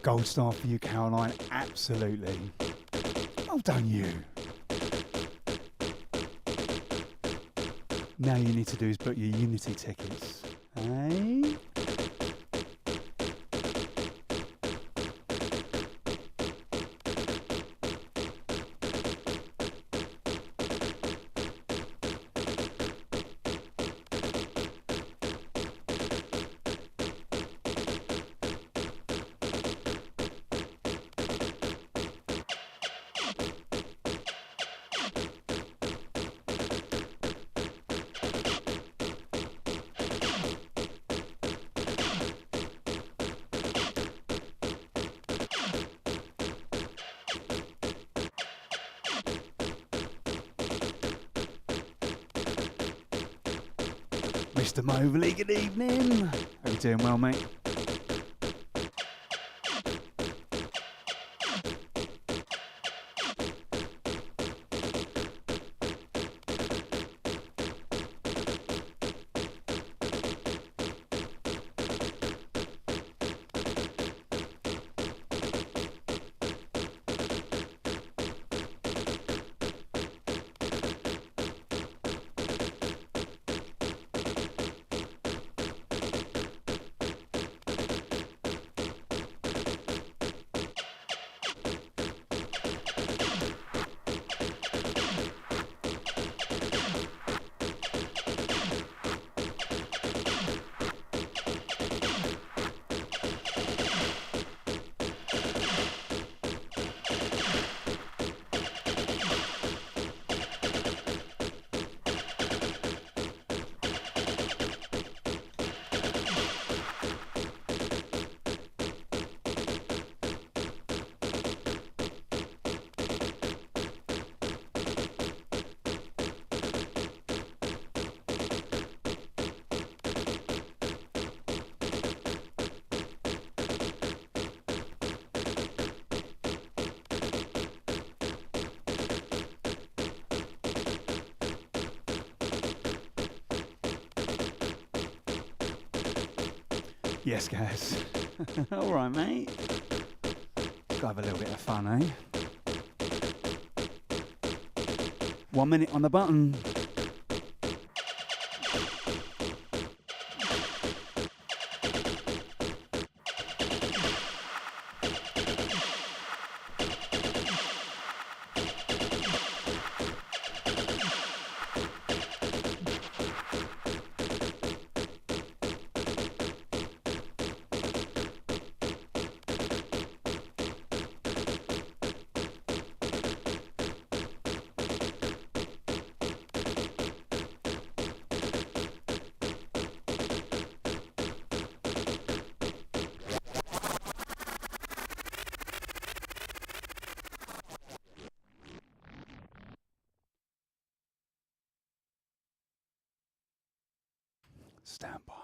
Gold star for you, Caroline. Absolutely. Well done, you. Now you need to do is book your Unity tickets. Eh? Mr. Mobley, good evening. How you doing well, mate? Yes, guys. All right, mate. Gotta have a little bit of fun, eh? 1 minute on the button. Stand by.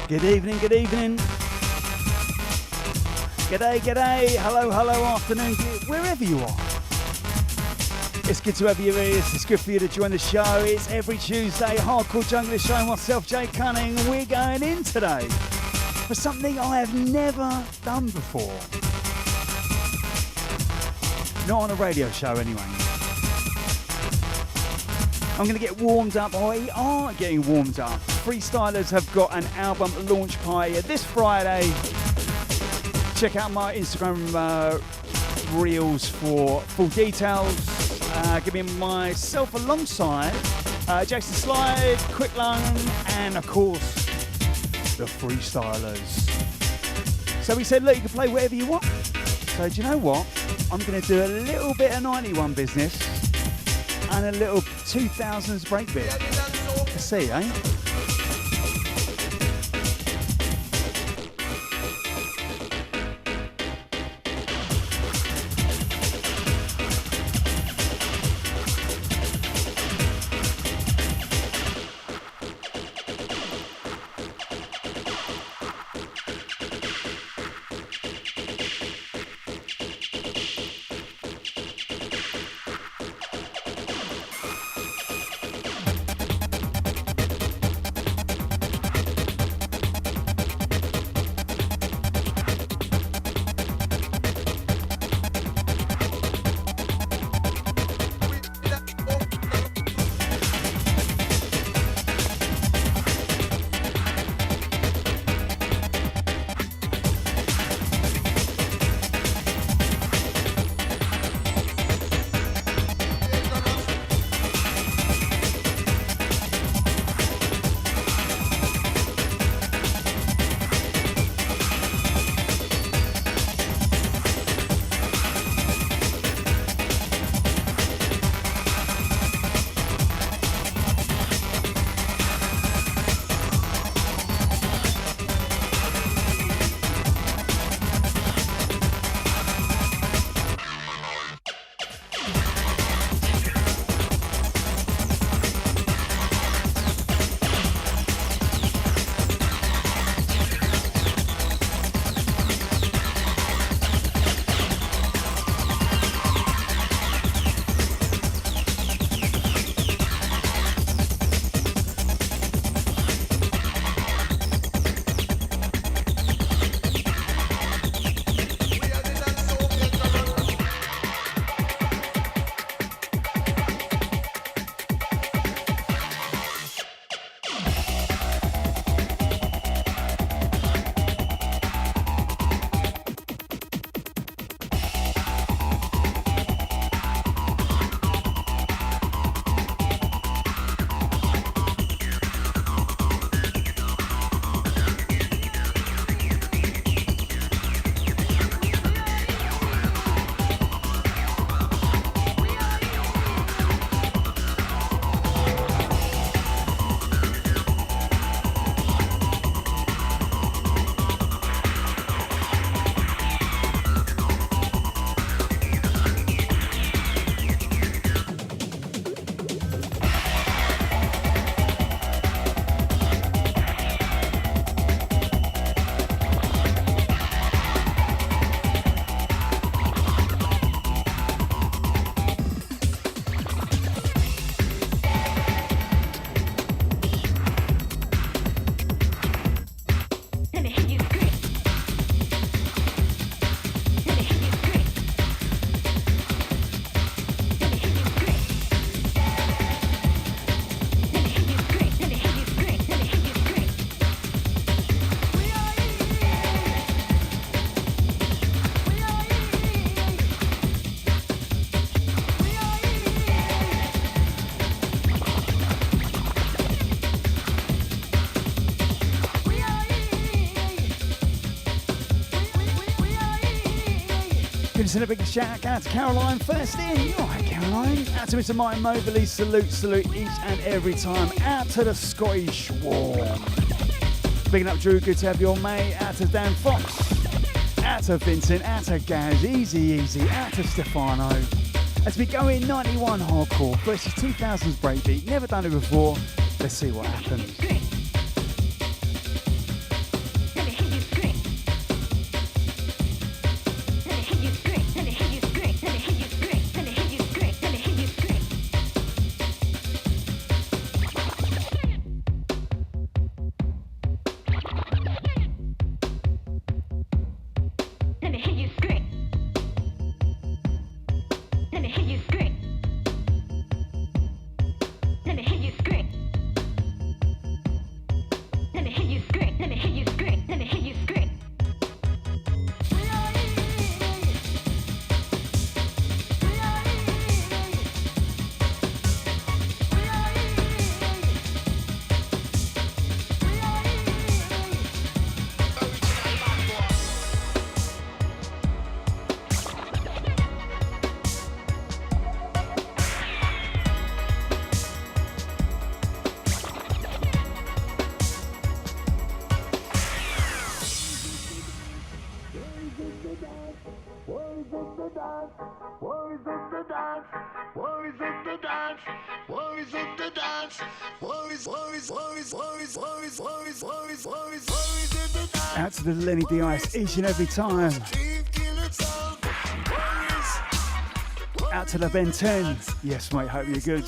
Good evening, good evening. G'day, g'day. Hello, hello, afternoon, wherever you are. It's good to have you here. It's good for you to join the show. It's every Tuesday, Hardcore Jungle Show. Myself, Jay Cunning. We're going in today for something I have never done before. Not on a radio show, anyway. I'm going to get warmed up, or we are getting warmed up. Freestylers have got an album launch party this Friday. Check out my Instagram reels for full details. Giving myself alongside Jason Slide, Quick Lung, and of course the Freestylers. So we said, look, you can play whatever you want. So do you know what? I'm going to do a little bit of 91 business and a little 2000's breakbeat. Let's see, eh? Send a big shout out to Caroline first in. Alright, Caroline. Out to Mr. Martin Mobley. Salute each and every time. Out to the Scottish Swarm. Bigging up Drew, good to have you on, mate. Out to Dan Fox. Out to Vincent. Out to Gaz. Easy. Out to Stefano. As we go in 91 hardcore versus 2000's breakbeat. Never done it before. Let's see what happens. Out to the Lenny D Ice each and every time. Out to the Ben 10. Yes, mate, hope you're good.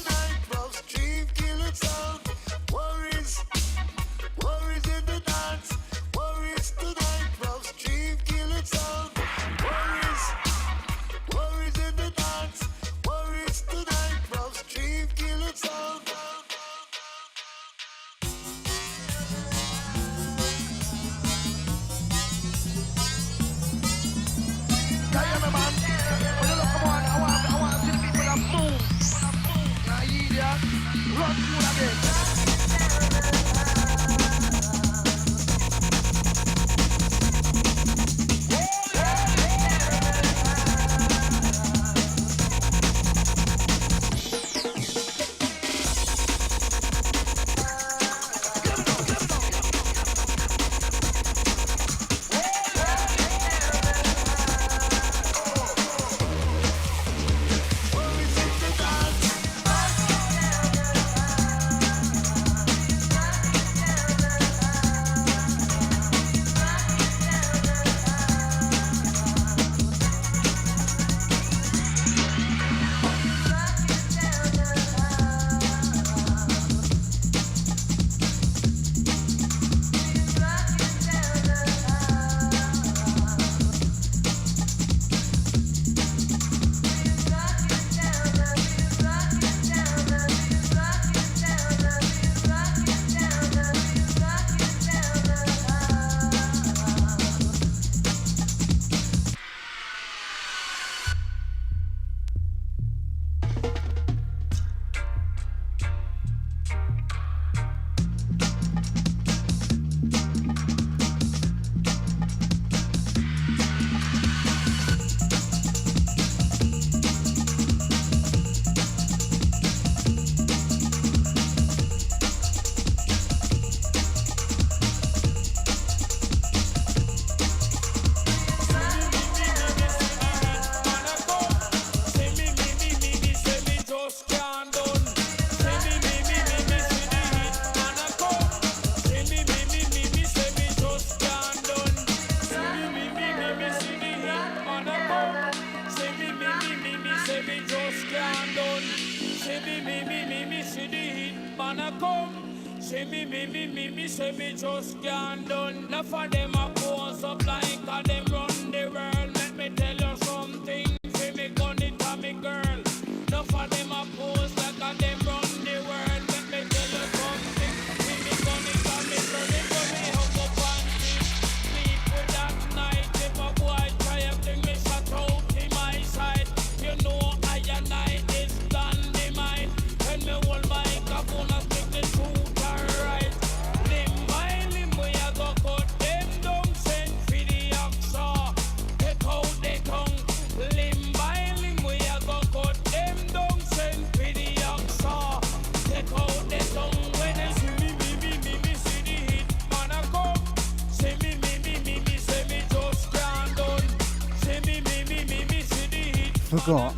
Forgot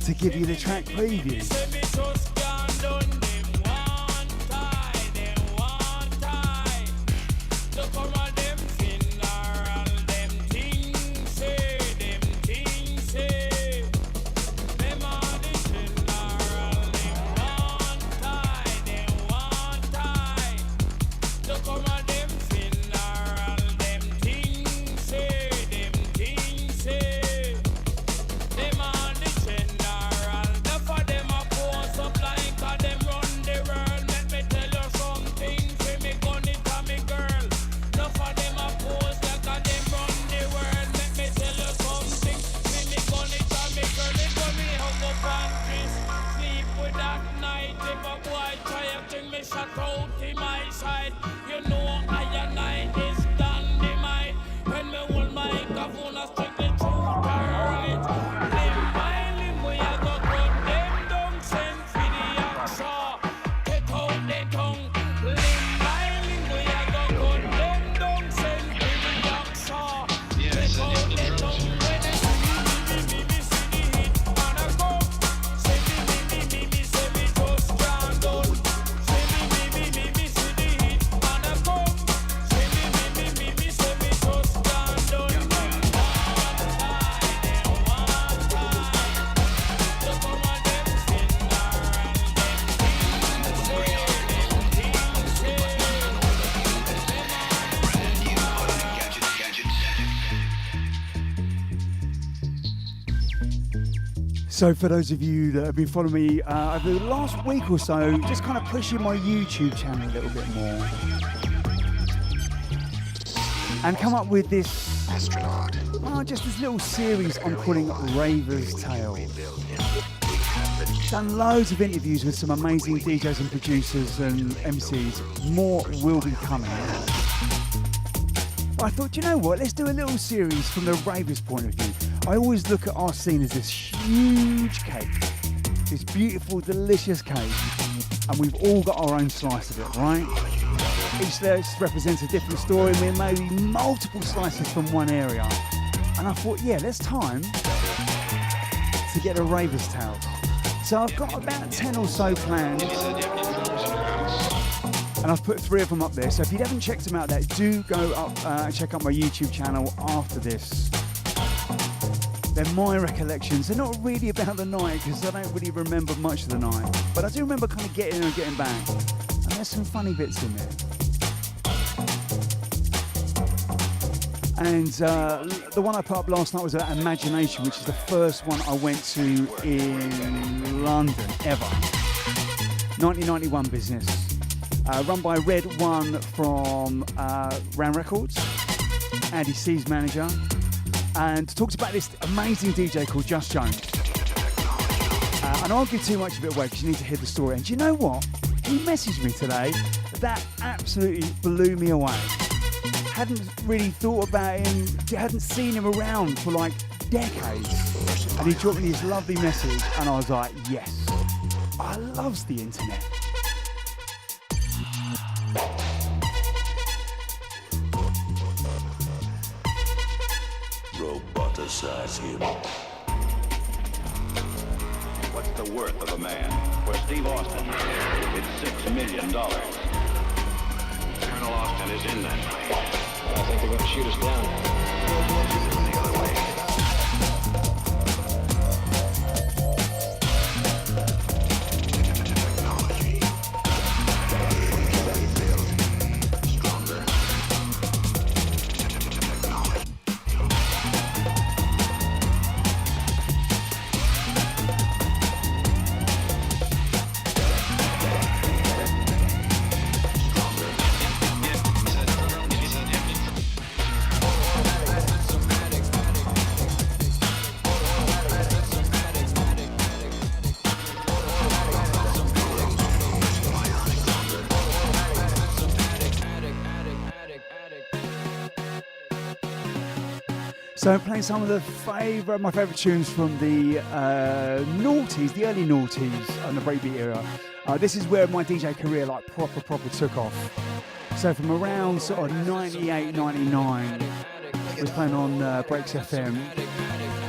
to give you the track preview. Supply So for those of you that have been following me over the last week or so, just kind of pushing my YouTube channel a little bit more. And come up with this astronaut. Just this little series I'm calling Ravers Tales. Done loads of interviews with some amazing DJs and producers and MCs. More will be coming. But I thought, you know what? Let's do a little series from the Ravers point of view. I always look at our scene as this huge cake, this beautiful, delicious cake, and we've all got our own slice of it, right? Each slice represents a different story, and there may be multiple slices from one area. And I thought, yeah, there's time to get a Ravers Tales. So I've got about 10 or so planned, and I've put 3 of them up there. So if you haven't checked them out there, do go up and check out my YouTube channel after this. They're my recollections. They're not really about the night because I don't really remember much of the night. But I do remember kind of getting in and getting back. And there's some funny bits in there. And the one I put up last night was Imagination, which is the first one I went to in London ever. 1991 business. Run by Red One from Round Records. Andy C's manager. And talks about this amazing DJ called Just Jones. And I won't give too much of it away because you need to hear the story. And do you know what? He messaged me today. That absolutely blew me away. Hadn't really thought about him, hadn't seen him around for like decades. And he dropped me this lovely message and I was like, yes, I loves the internet. Roboticize him. What's the worth of a man? For Steve Austin, it's $6 million. Colonel Austin is in that plane. I think they're going to shoot us down. The other way. So I'm playing some of my favourite tunes from the Naughties, the early Naughties and the Breakbeat era. This is where my DJ career like proper took off. So from around sort of 98, 99, I was playing on Breaks FM.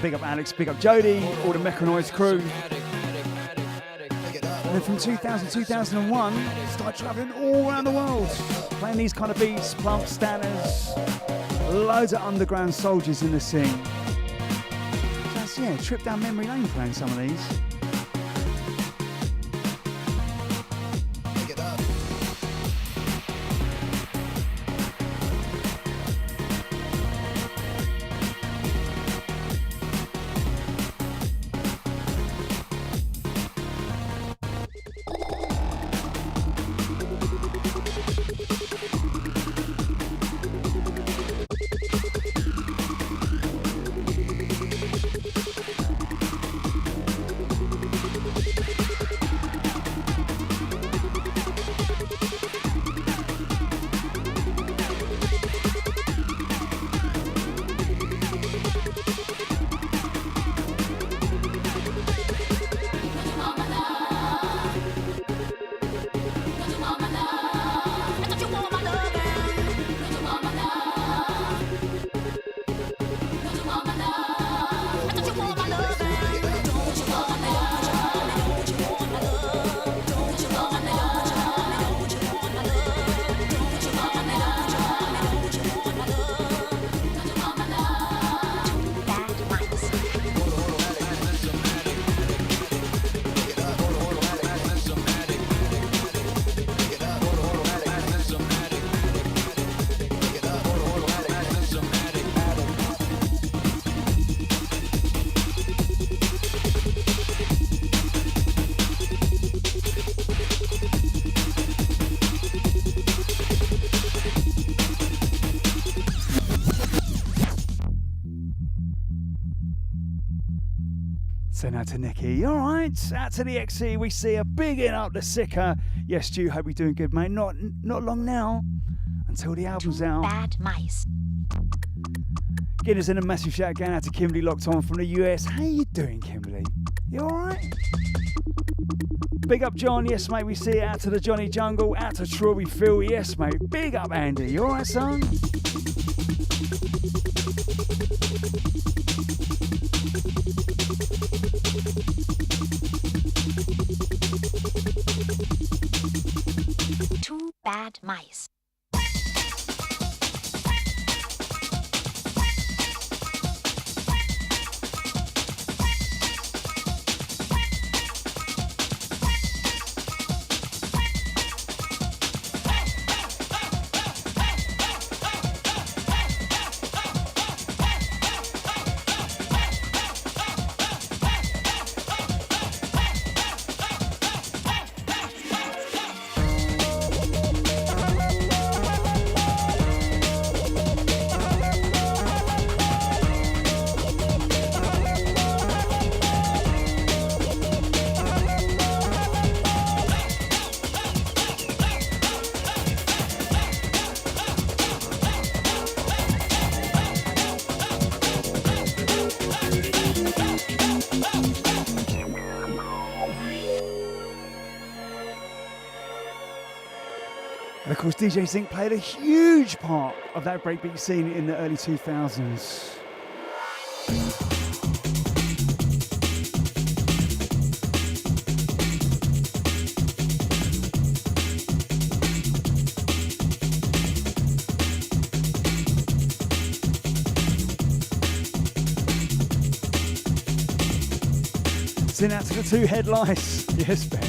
Big up Alex, big up Jody, all the Mechanoids crew. And then from 2000, 2001, started travelling all around the world, playing these kind of beats, Plump, Stanners, loads of underground soldiers in the scene. So that's, yeah, trip down memory lane playing some of these. Send out to Nikki. All right, out to the XE. We see a bigging up the Sicker. Yes, Stu, hope you're doing good, mate. Not long now until the album's out. Bad mice. Getting us in a massive shout going out to Kimberly locked on from the US. How you doing, Kimberly? You all right? Big up John. Yes, mate. We see it. Out to the Johnny Jungle. Out to Strawberry Phil. Yes, mate. Big up Andy. You all right, son? Two bad mice. And of course, DJ Zinc played a huge part of that breakbeat scene in the early 2000s. Send out to the two headlights. Yes, Ben.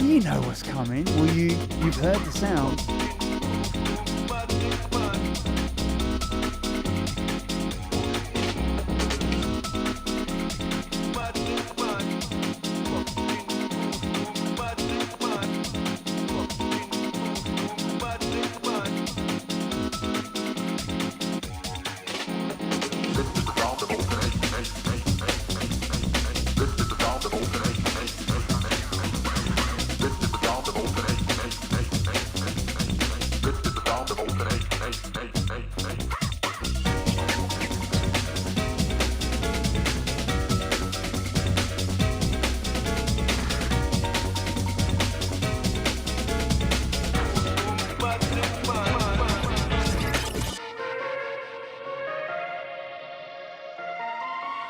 You know what's coming. Well, you've heard the sound.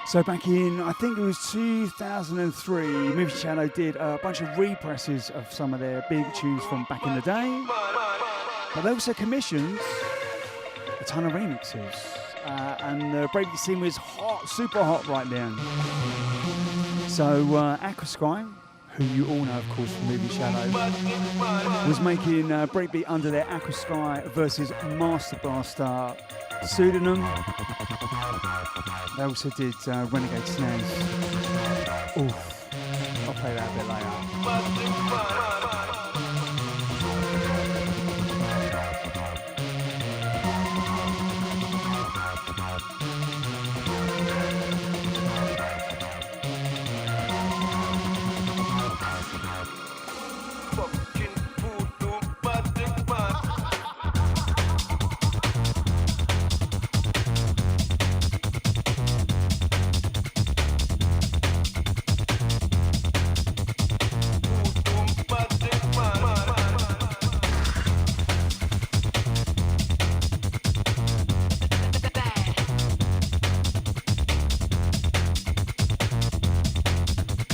So back in, I think it was 2003, Movie Channel did a bunch of represses of some of their big tunes from back in the day. But they also commissioned a ton of remixes. And the Breakbeat scene was hot, super hot right then. So Aqua Sky, who you all know, of course, from movie Shadow, was making Breakbeat under their Aqua Sky versus Master Blaster pseudonym. They also did Renegade Snares. Oof, I'll play that a bit later.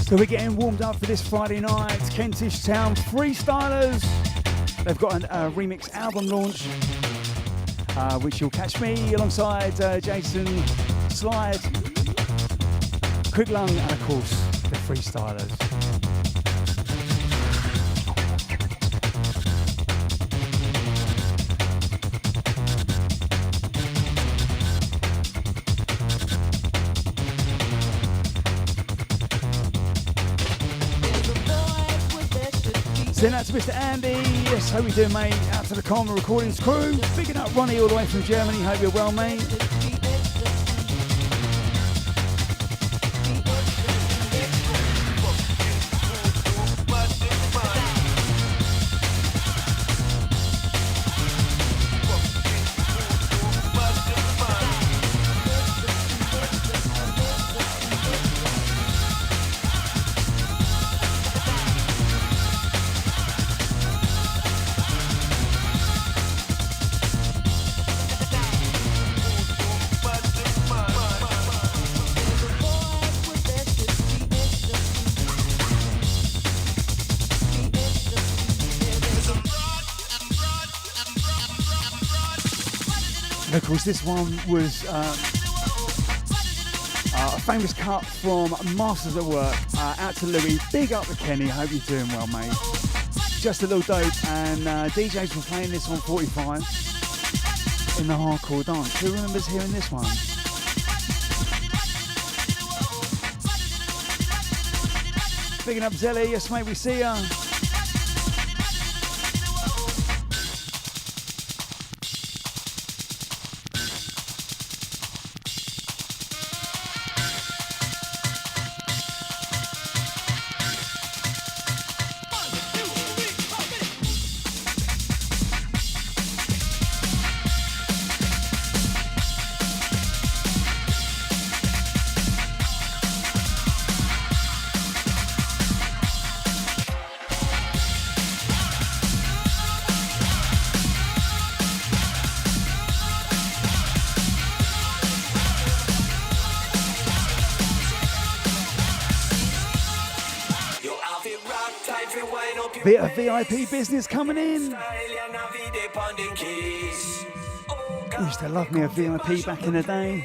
So we're getting warmed up for this Friday night. Kentish Town Freestylers. They've got a remix album launch, which you'll catch me alongside Jason, Slide, Quick Lung, and of course the Freestylers. Send out to Mr. Andy. Yes, how we doing, mate? Out to the Karma Recordings crew. Picking up Ronnie all the way from Germany. Hope you're well, mate. Of course, this one was a famous cut from Masters at Work. Out to Louis, big up to Kenny. Hope you're doing well, mate. Just a little dope, and DJs were playing this on 45 in the hardcore dance. Who remembers hearing this one? Bigging up Zelly, yes mate, we see ya. Bit of VIP business coming in. Used to love me a VIP back in the day.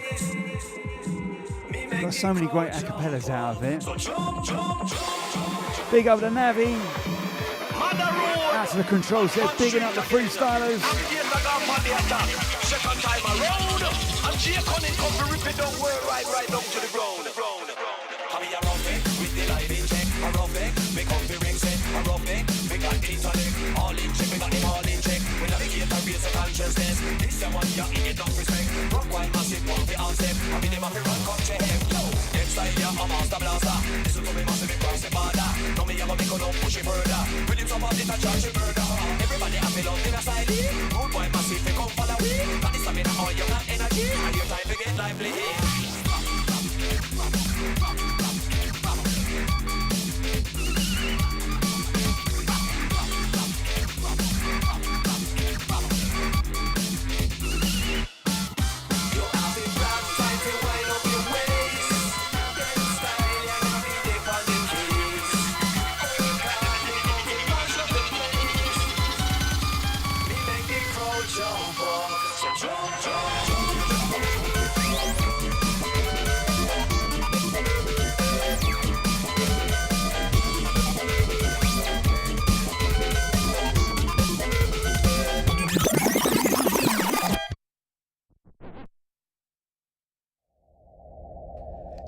Got so many great acapellas out of it. Big up the Navi. Out to the control set, bigging up the Freestylers. All in check, we got them all in check. We navigate and raise the consciousness. This the one you ain't enough respect. Rock wide massive, one for all step. I mean them have to run, come check him. Next style, yeah, I'm Master Blaster. Listen to me massive, across the border. Now me have a big gun, push it further. With him some of it, I charge it further. Everybody have me love in a style. Good boy massive, they come follow me. Got this stamina, all you got energy. And your time to get lively. jump up. So jump, jump, jump.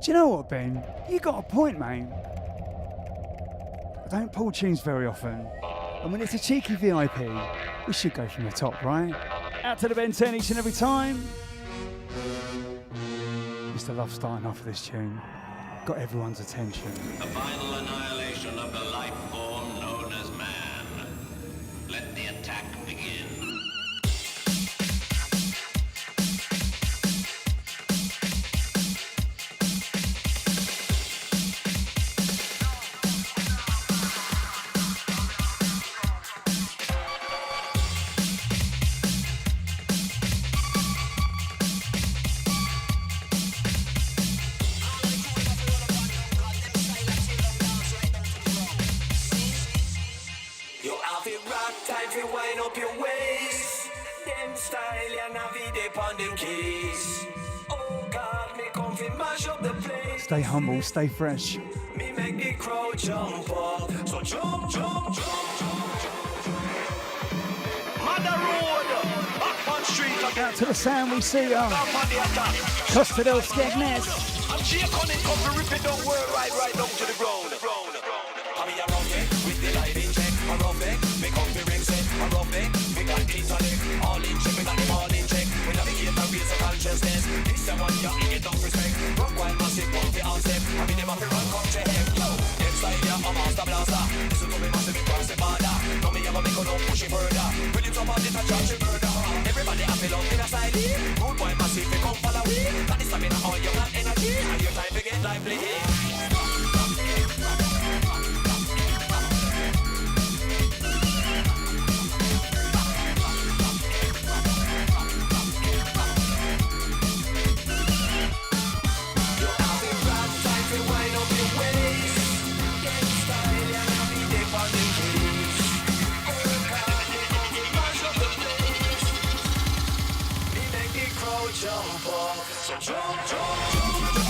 Do you know what, Ben? You got a point, mate. I don't pull tunes very often. And when it's a cheeky VIP, we should go from the top, right? Out to the Ben 10 each and every time. Mr. Love starting off with this tune. Got everyone's attention. The final annihilation of the life form known as man. Let the attack begin. Stay humble, stay fresh. Me make the crowd jump up. So jump, jump, jump, jump, jump. Mother Road, Backman Street. Out to the sound we see ya. Costa del Skegness. I'm Jay Cunning, come to rip it down, world right down to the ground. I'm here around it, with the light in check. I'm rough it, we come to ring set. I'm rough it, we got clean on it. All in check, we got them all in check. We navigate and raise the consciousness. This the one you get enough respect. Rock while massive, one for all step. I mean them up to run, come to him. Yo, inside ya, I'm master blaster. Listen to me massive, cross the border. Now me have a make no push it further. Will you drop on this and charge it murder? Everybody have a love in a side. Good boy massive, we come follow me. Got this stamina, all your energy. And your time to get lively. Jump up, so jump, jump, jump, jump.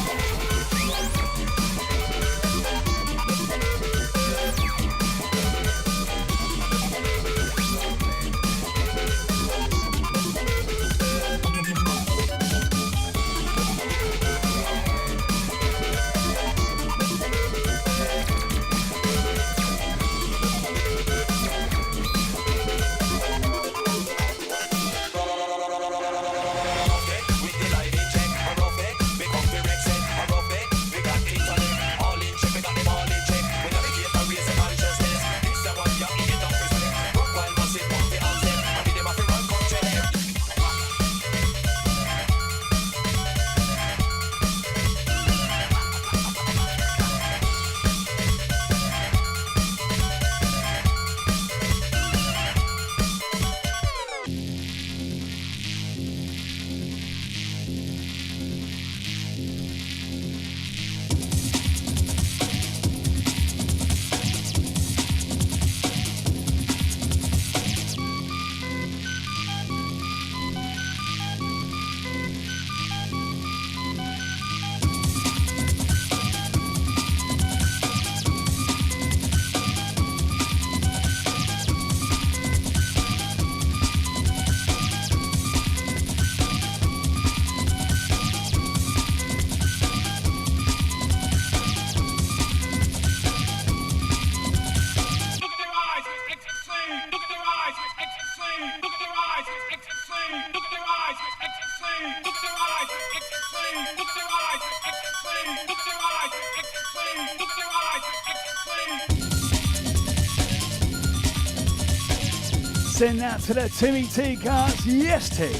Send that to the Timmy T cards. Yes, T.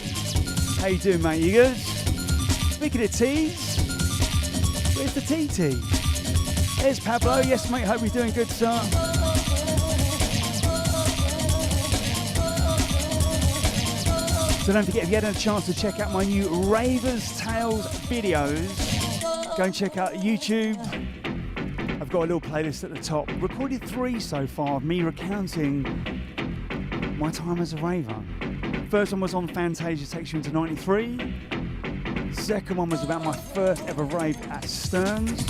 How you doing, mate? You good? Speaking of T's, where's the TT? There's Pablo. Yes, mate. Hope you're doing good, sir. So don't forget, if you hadn't had a chance to check out my new Ravers Tales videos, go and check out YouTube. I've got a little playlist at the top. Recorded 3 so far of me recounting my time as a raver. First one was on Fantasia, takes you into 93. Second one was about my first ever rave at Stern's.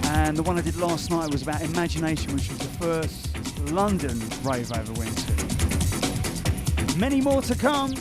And the one I did last night was about Imagination, which was the first London rave I ever went to. Many more to come.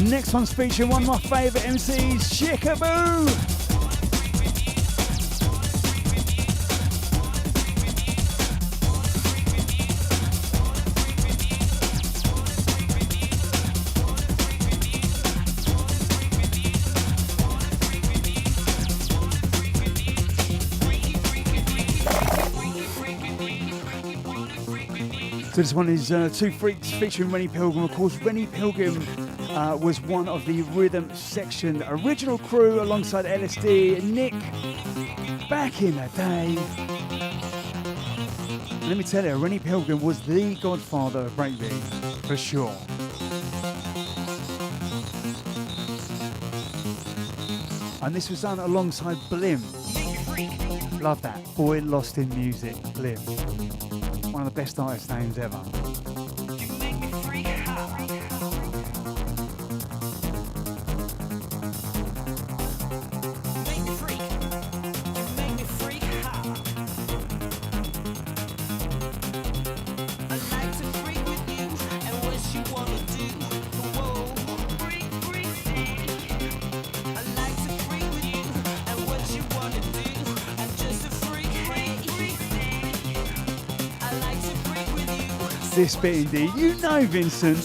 Next one's featuring one of my favourite MCs, Chickaboo. So this one is Two Freaks featuring Rennie Pilgrim. Of course, Rennie Pilgrim was one of the Rhythm Section original crew alongside LSD, Nick, back in the day. And let me tell you, Rennie Pilgrim was the godfather of breakbeat, for sure. And this was done alongside Blim. Love that. Boy Lost in Music, Blim. One of the best artist names ever. This bit indeed, you know, Vincent.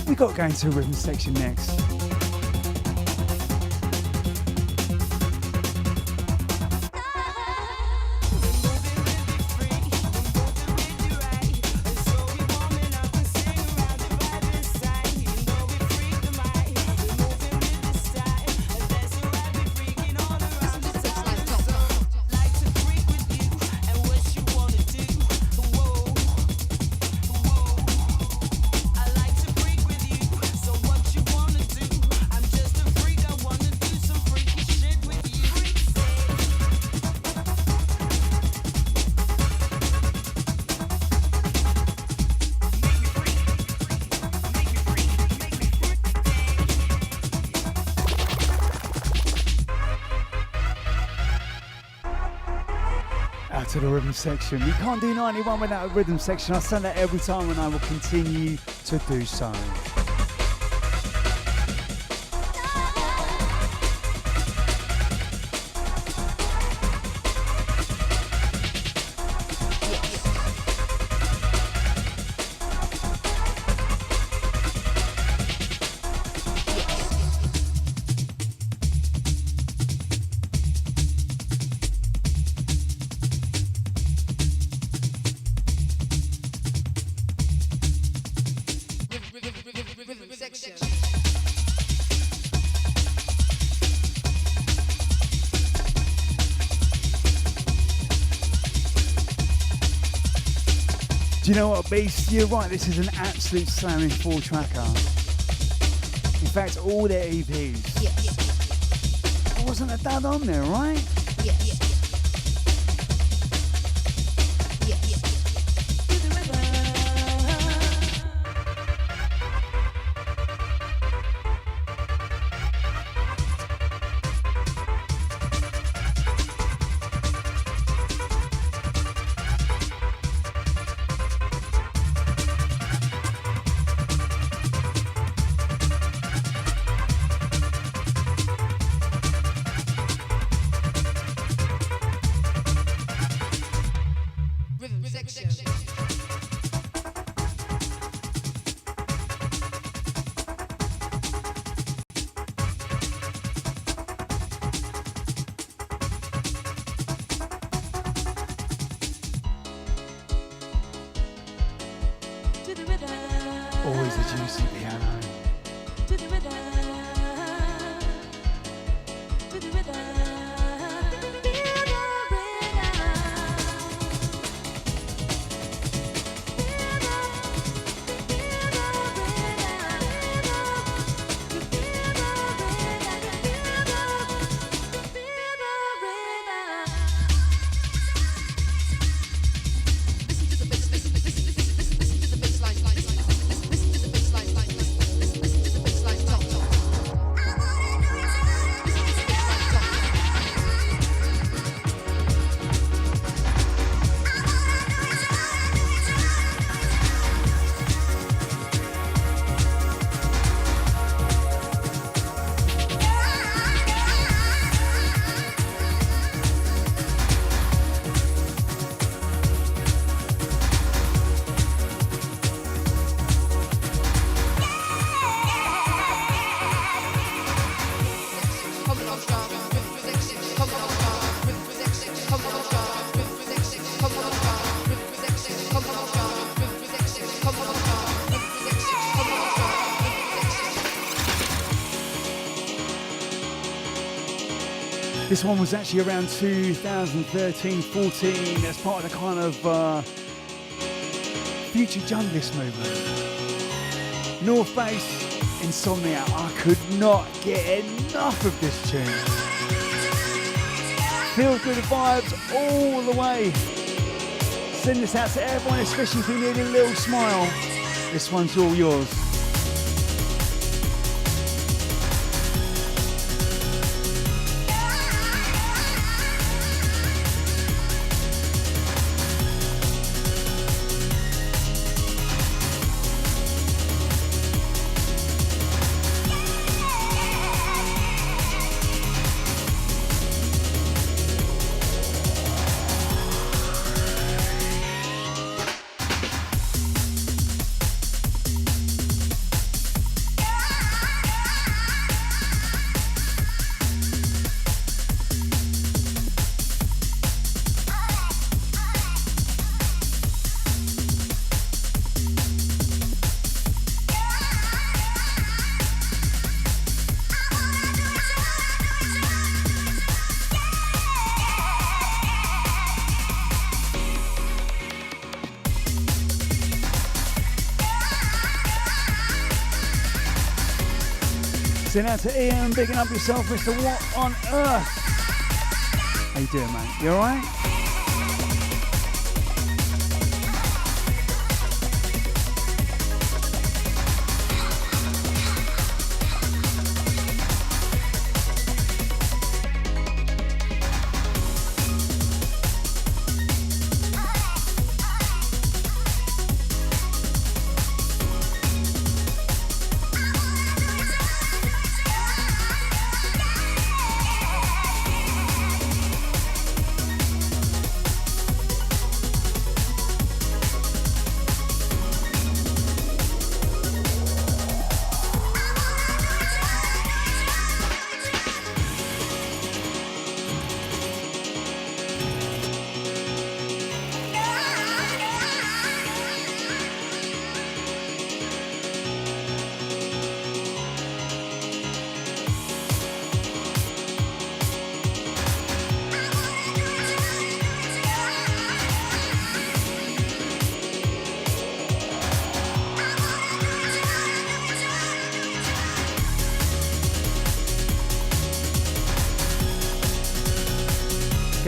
We got going to a rhythm section next. To the rhythm section. You can't do 91 without a rhythm section. I say that every time and I will continue to do so. Do you know what, Beast? You're right, this is an absolute slamming 4-tracker. In fact, all their EPs. There wasn't a dud on there, right? Always a juicy piano. This one was actually around 2013-14 as part of the kind of future junglist movement. North Bass, Insomnia. I could not get enough of this tune. Feel good vibes all the way. Send this out to everyone, especially if you need a little smile. This one's all yours. Send out to Ian, bigging up yourself, Mr. What on Earth? How you doing, mate? You alright?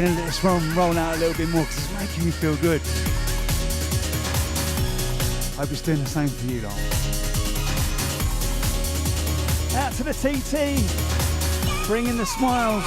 gonna let this one roll out a little bit more because it's making me feel good. Hope it's doing the same for you, lot. Out to the TT, bringing the smiles.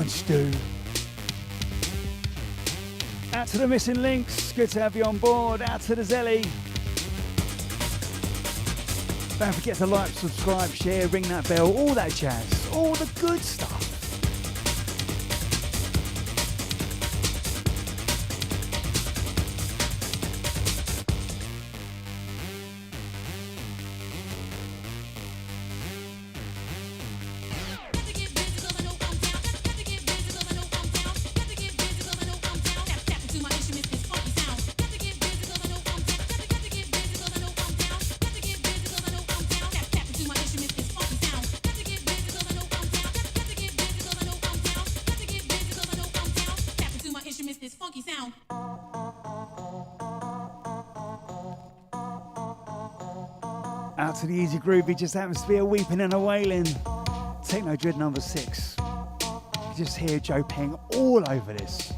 Stu. Out to the missing links, good to have you on board. Out to the Zelly. Don't forget to like, subscribe, share, ring that bell, all that jazz, all the good stuff. Out to the easy groovy, just atmosphere, weeping and a wailing. Techno Dread number 6. You just hear Joe Peng all over this.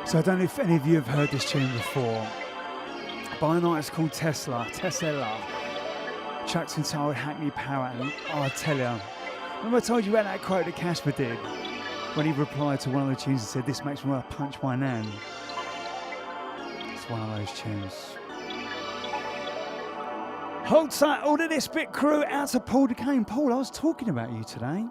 So I don't know if any of you have heard this tune before. By an artist called Tesla. Track's entitled Hackney Power, and I tell you, remember I told you about that quote that Casper did when he replied to one of the tunes and said, "This makes me want to punch my nan." It's one of those tunes. Hold tight, all of this bit crew, out to Paul Duquesne. Paul, I was talking about you today.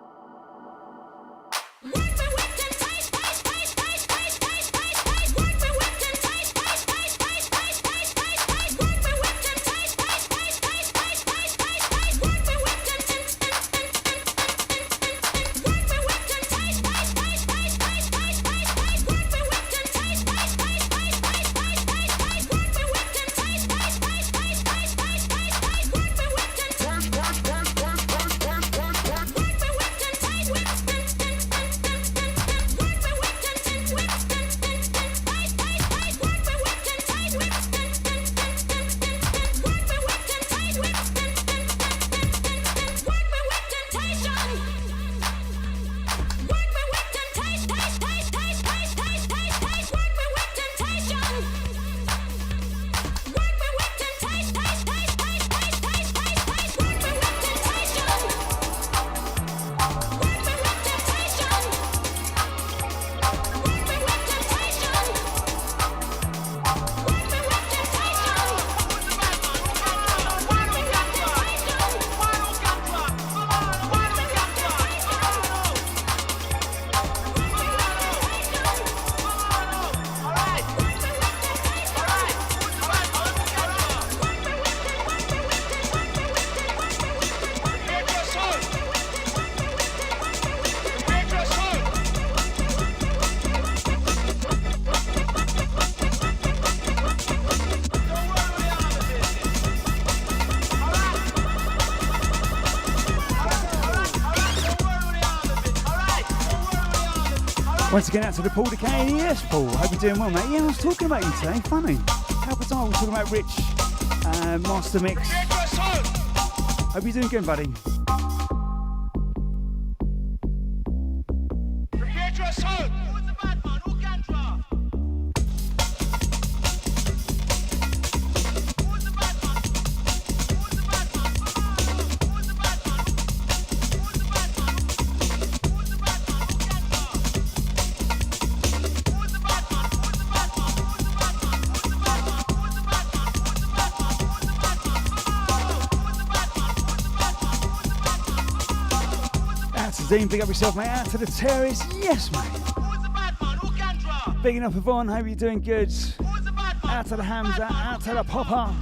Once again, out to the Paul Decay. Yes, Paul. Hope you're doing well, mate. Yeah, I was talking about you today. Funny. How was I? We were talking about Rich, Master Mix. Hope you're doing good, buddy. Dean, big up yourself, mate. Out to the terrace. Yes, mate. Bigging up Yvonne. Hope you're doing good. Out to the Hamza. Out to the Popper.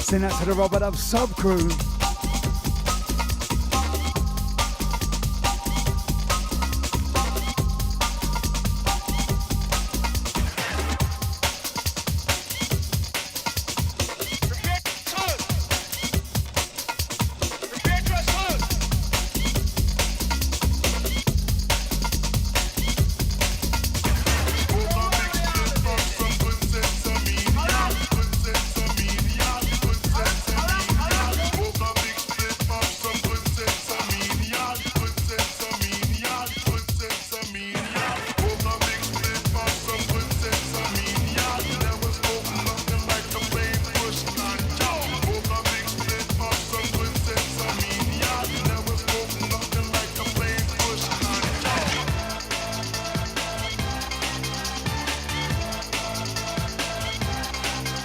Send that to the Robert Up sub crew.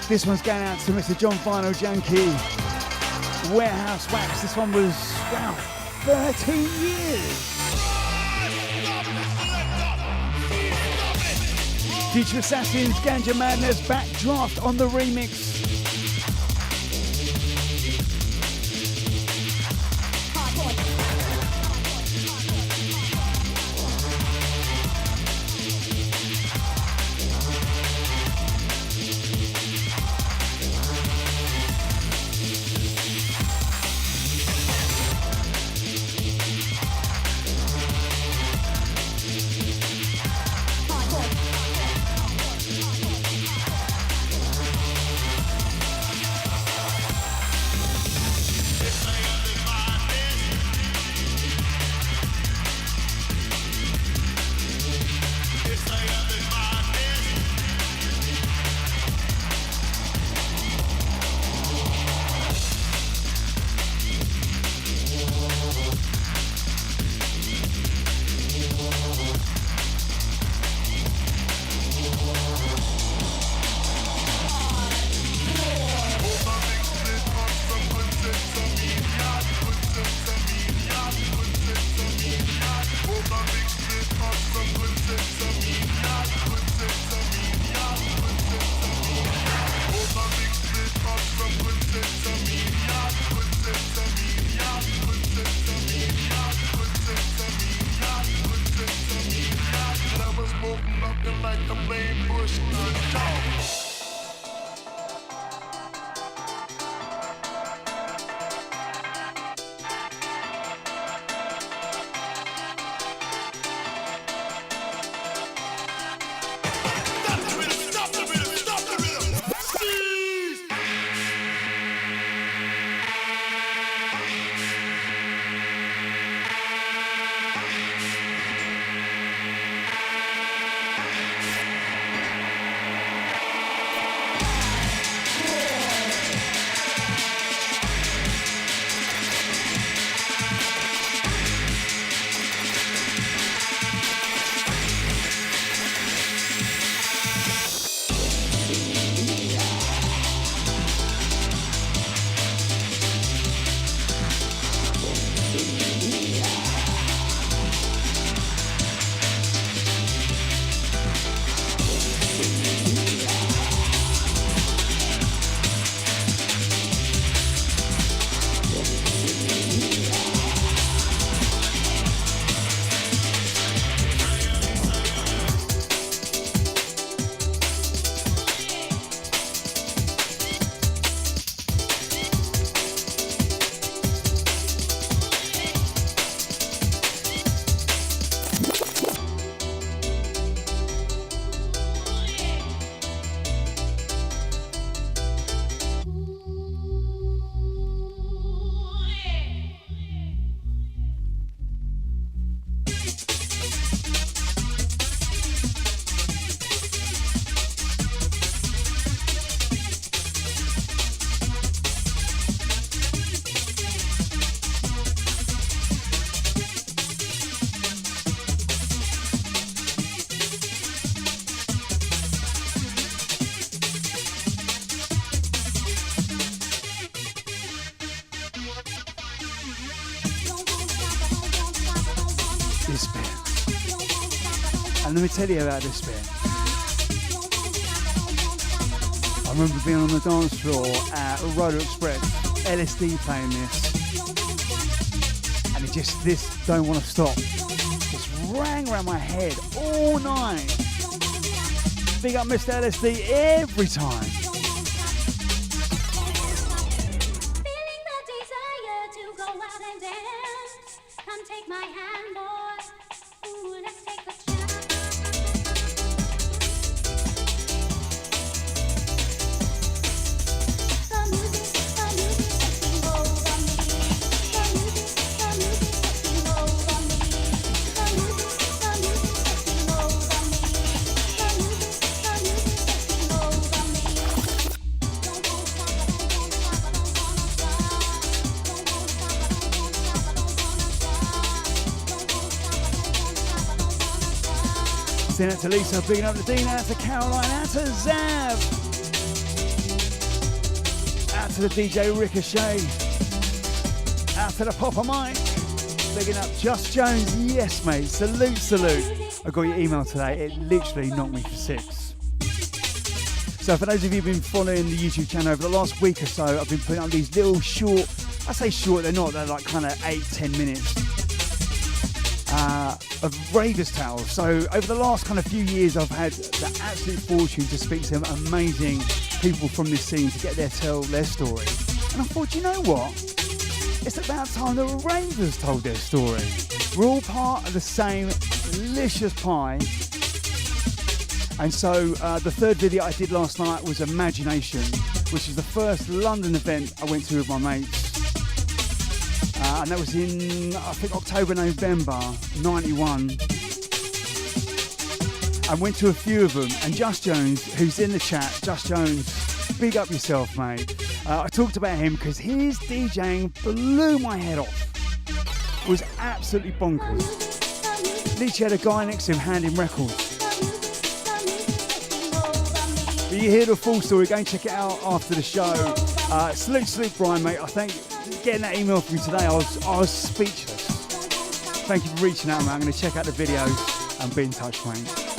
This one's going out to Mr. John Fino Janky. Warehouse Wax. This one was, wow, 13 years. Future Assassins, Ganja Madness, Backdraft on the remix. this bit. And let me tell you about this bit. I remember being on the dance floor at Roller Express, LSD playing this. And it just, this don't want to stop. Just rang around my head all night. Big up Mr. LSD every time. Out to Lisa, bigging up to Dean, out to Caroline, out to Zav, out to the DJ Ricochet, out to the Popper Mike, bigging up Just Jones, yes mate, salute, salute. I got your email today, it literally knocked me for 6. So for those of you who've been following the YouTube channel over the last week or so, I've been putting up these little short, I say short, they're not, they're like kind of 8-10 minutes. Of Ravers Tales. So over the last kind of few years, I've had the absolute fortune to speak to some amazing people from this scene to get tell their story. And I thought, you know what? It's about time the Ravers told their story. We're all part of the same delicious pie. And so the third video I did last night was Imagination, which is the first London event I went to with my mates. And that was in, I think, October, November, 91. I went to a few of them, and Just Jones, who's in the chat, Just Jones, big up yourself, mate. I talked about him because his DJing blew my head off. It was absolutely bonkers. Literally had a guy next to him handing records. But you hear the full story, go and check it out after the show. Salute, Brian, mate. I think getting that email from you today, I was speechless. Thank you for reaching out, mate. I'm going to check out the videos and be in touch, mate.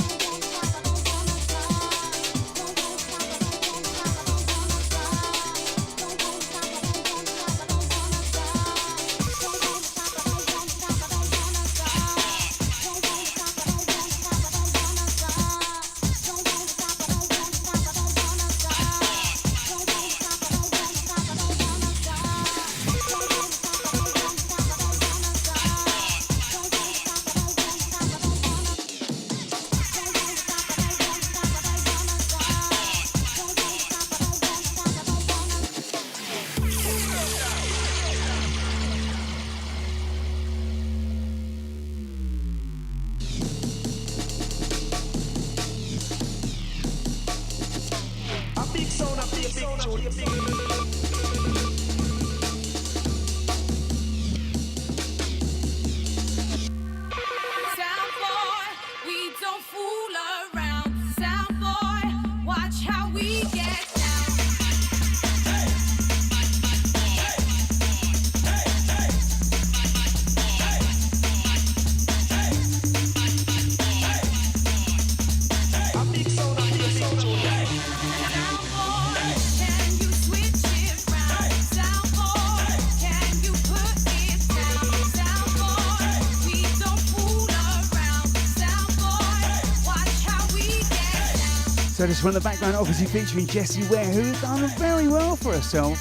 So this one in the background, obviously featuring Jessie Ware, who has done very well for herself.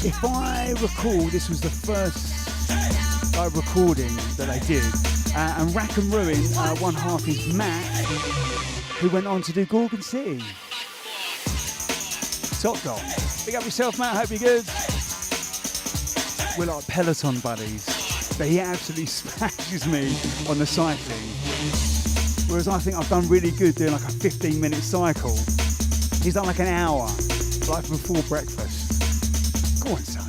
If I recall, this was the first recording that they did. And Rack and Ruin, one half is Matt, who went on to do Gorgon City. Top dog. Big up yourself, Matt, hope you're good. We're like Peloton buddies, but he absolutely smashes me on the cycling. Whereas I think I've done really good doing like a 15-minute cycle. He's done like an hour, like before breakfast. Go on, son.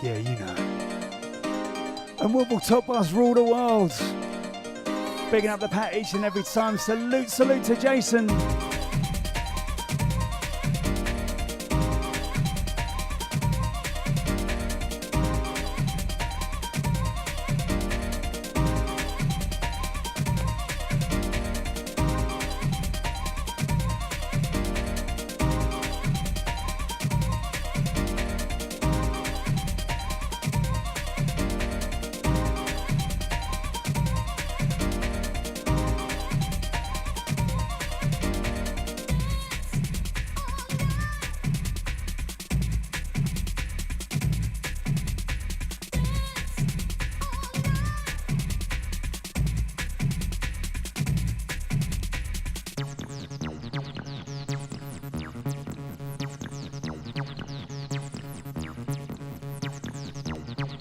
Yeah, you know. And what will top us rule the world? Bigging up the Pat each and every time. Salute to Jason.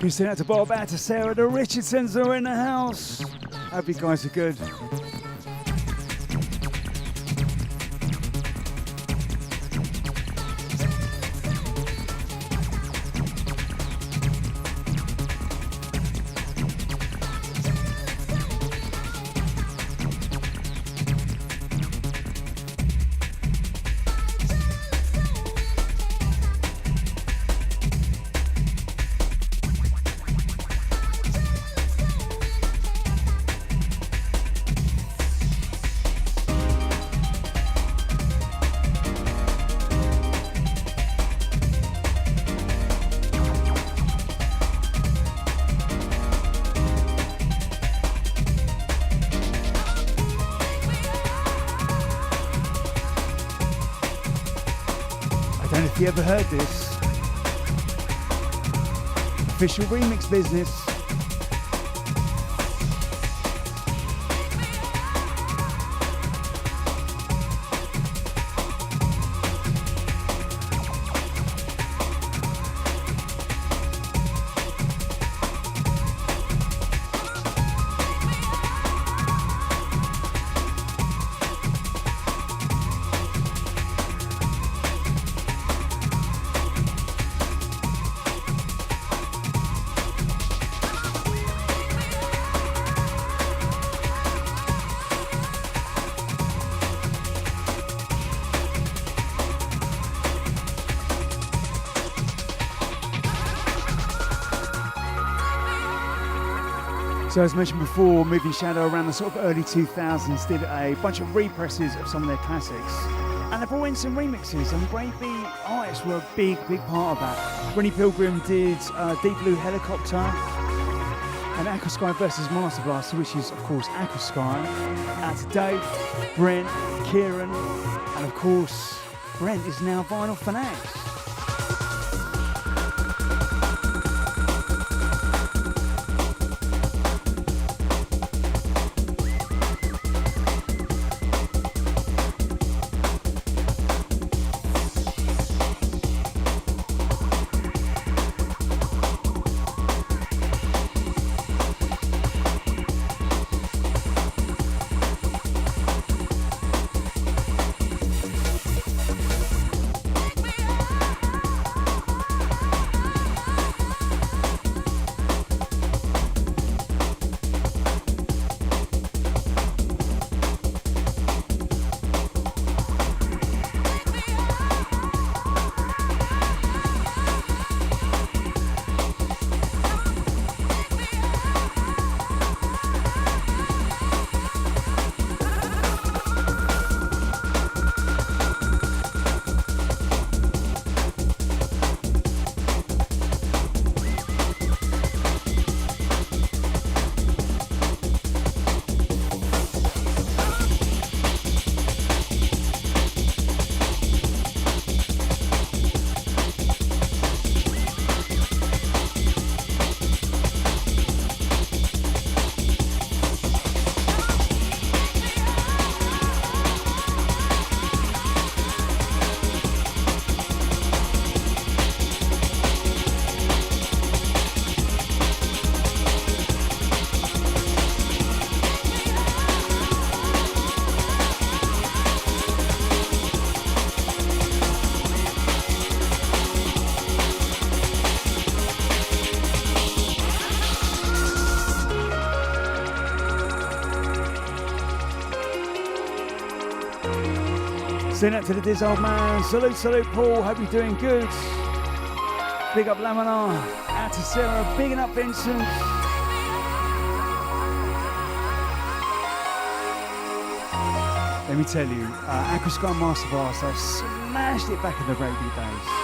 You sent out to Bob, out to Sarah, the Richardsons are in the house. Hope you guys are good. If you ever heard this, official remix business. So as mentioned before, Moving Shadow around the sort of early 2000s did a bunch of represses of some of their classics. And they brought in some remixes, and Breakbeat artists were a big part of that. Rennie Pilgrim did Deep Blue Helicopter, and Aquasky versus Master Blaster, which is of course Aquasky. That's Dave, Brent, Kieran, and of course Brent is now Vinyl Fanatics. Send it to the Diz old man. Salute, salute, Paul. Hope you're doing good. Big up Laminar. Out to Sarah. Bigging up Vincent. Let me tell you, Aqua Sky Master Blast, I smashed it back in the Breakbeat days.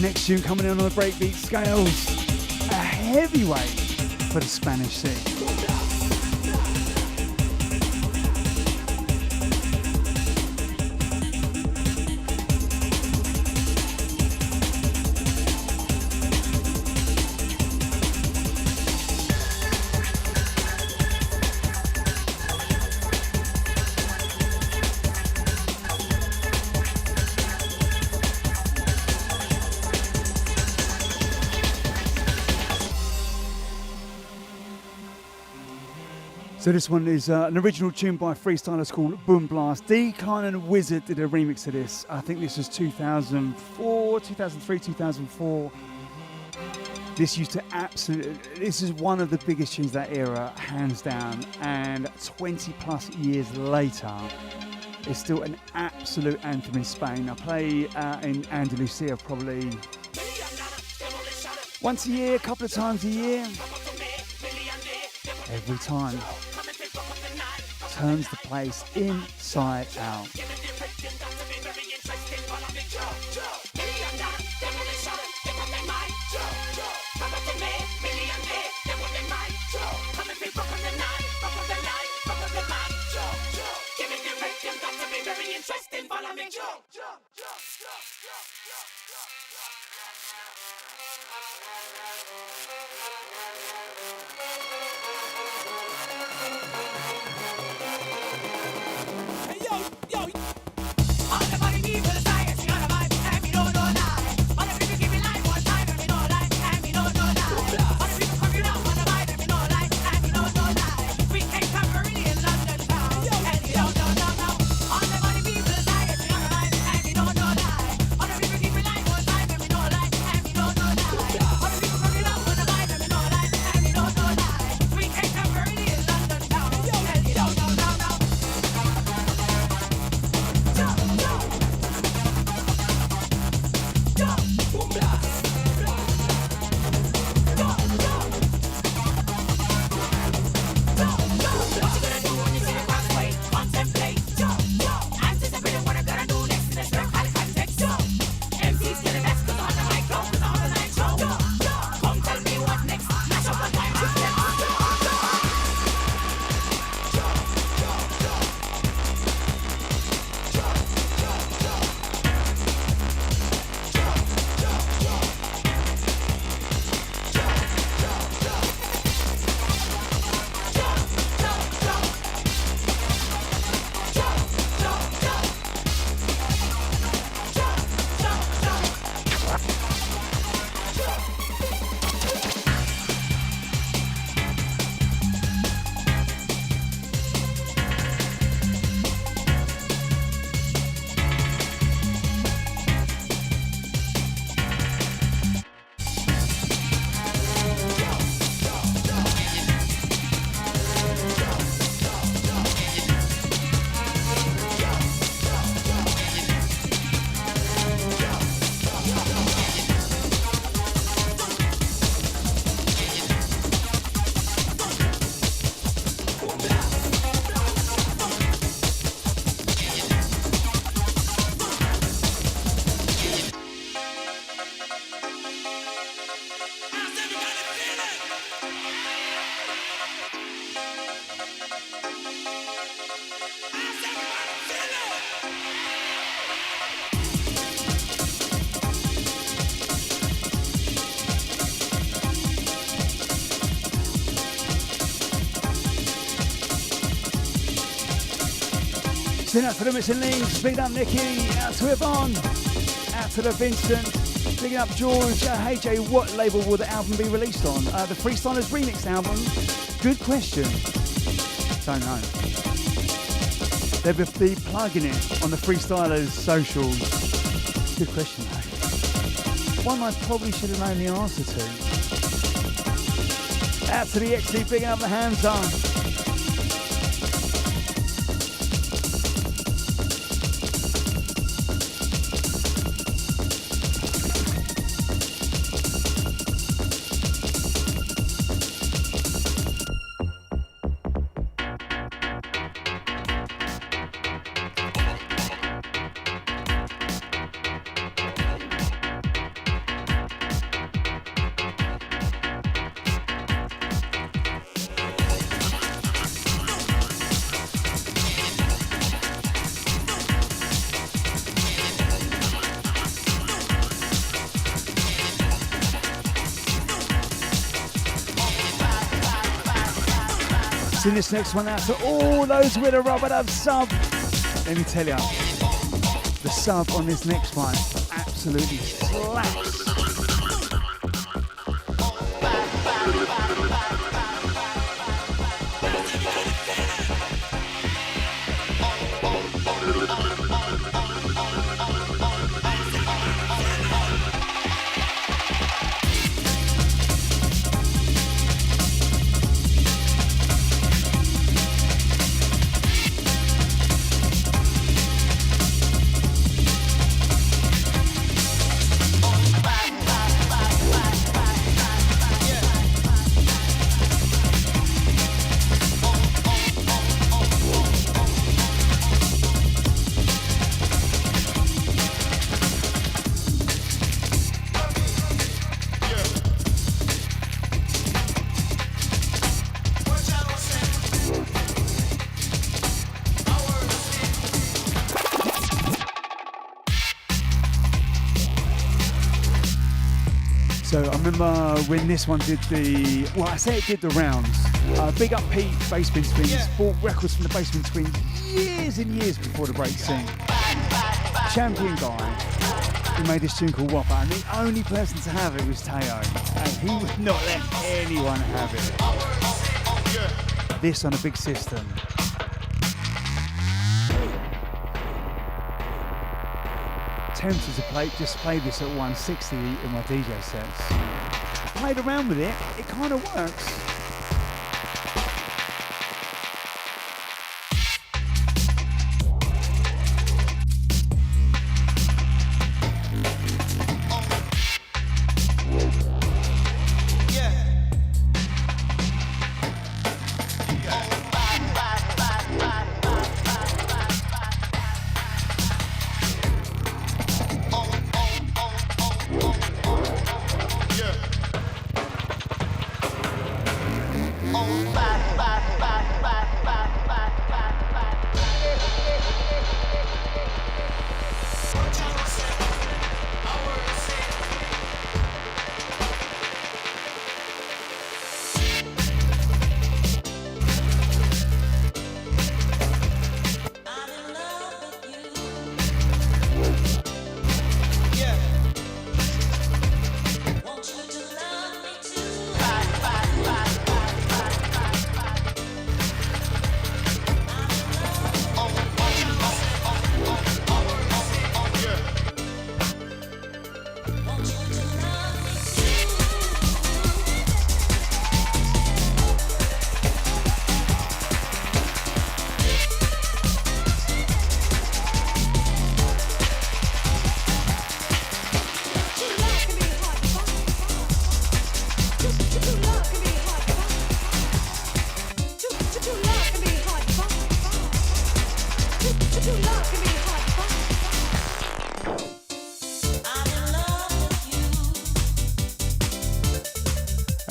Next tune coming in on the Breakbeat scales, a heavyweight for the Spanish Sea. So this one is an original tune by Freestylers called Boom Blast. Decline and Wizard did a remix of this. I think this was 2004, 2003, 2004. This used to this is one of the biggest tunes of that era, hands down. And 20 plus years later, it's still an absolute anthem in Spain. I play in Andalusia probably once a year, a couple of times a year. Every time. Turns the place inside out. Send out to the missing links, big up Nikki, out to Yvonne, out to the Vincent, big up George. Hey Jay, what label will the album be released on? The Freestylers remix album? Good question. Don't know. They'll be plugging it on the Freestylers socials. Good question though. One I probably should have known the answer to. Out to the XC, big up the hands on. Send this next one out to all those with a rubber dub sub. Let me tell you, the sub on this next one absolutely slaps. So I remember when this one did the, well, I say it did the rounds. Big up Pete, Bassman Twins, bought records from the Bassman Twins years and years before the break scene. Champion guy who made this tune called Whopper, and the only person to have it was Teo, and he would not let anyone have it. This on a big system. Tempted to just play this at 160 in my DJ sets. Played around with it, it kind of works.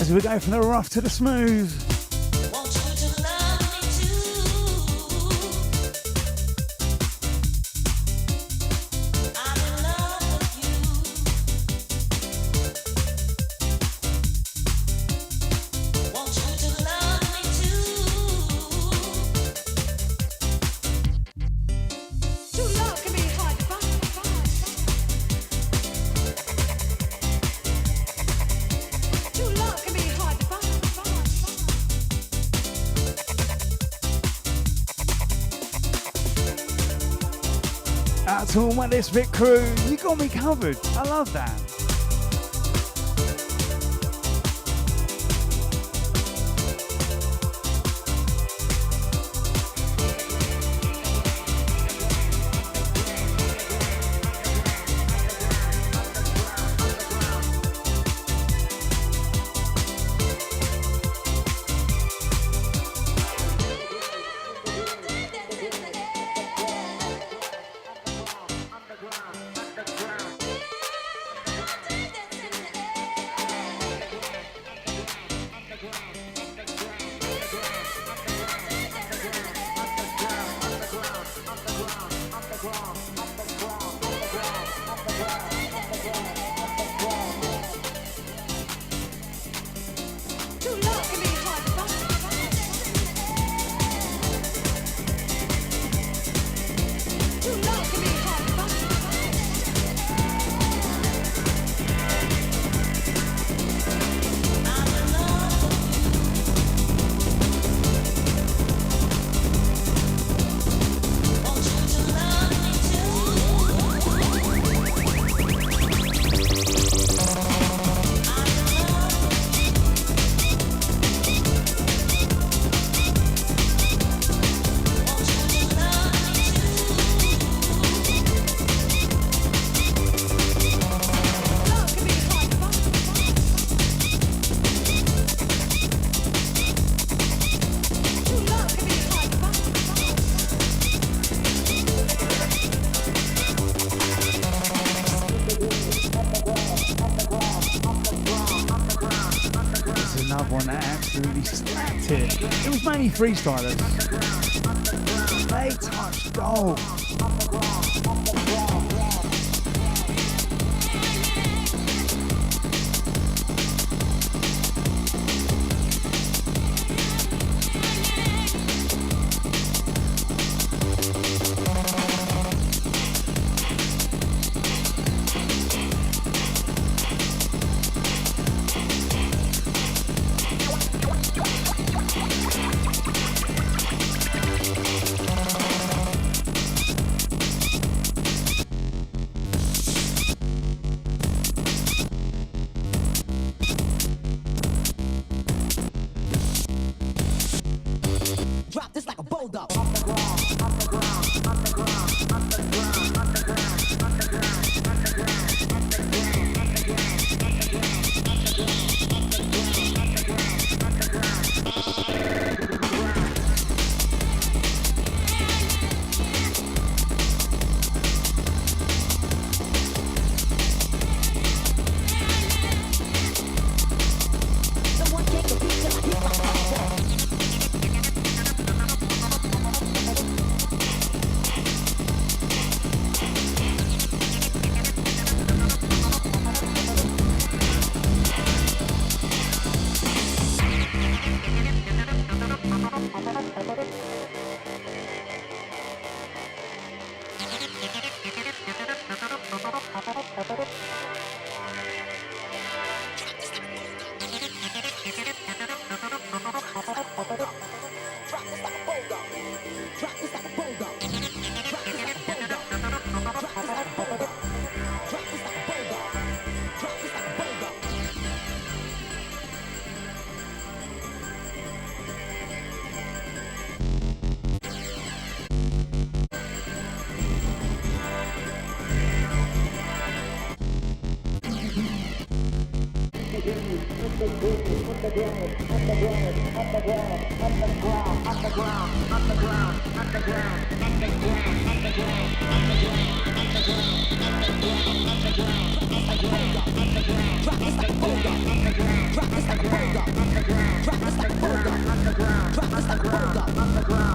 As we go from the rough to the smooth. To all my This Bit crew, you got me covered. I love that. It was mainly Freestylers. They touched gold. Rock this like a bulldog.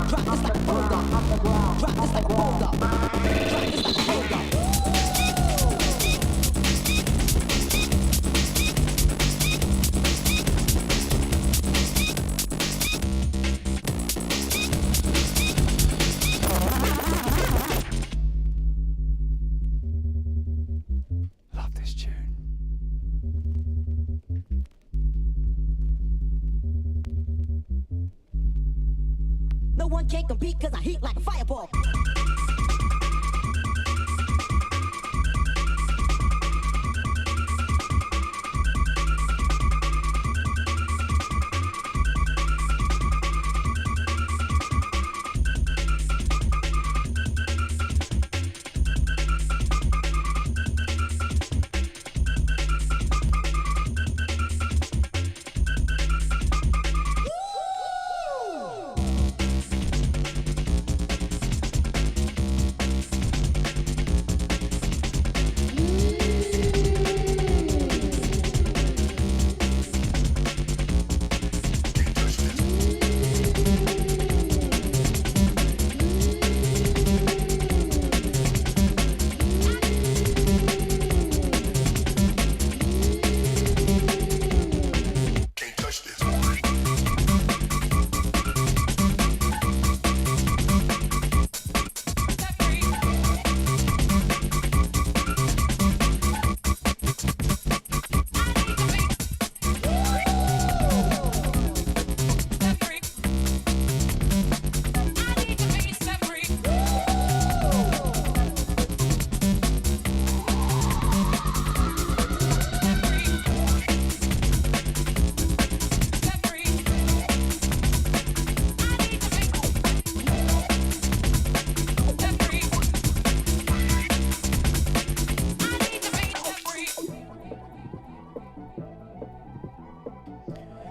Drop this like a bulldog. Drop this like a bulldog. Drop this like a bulldog. Love this tune. No one can compete cause I heat like a fireball.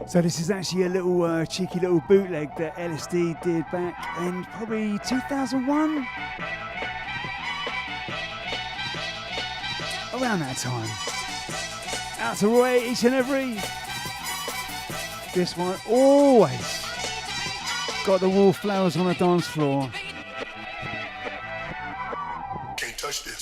So this is actually a little cheeky little bootleg that LSD did back in probably 2001? Around that time. Out to Roy, each and every. This one always got the wallflowers on the dance floor. Can't touch this.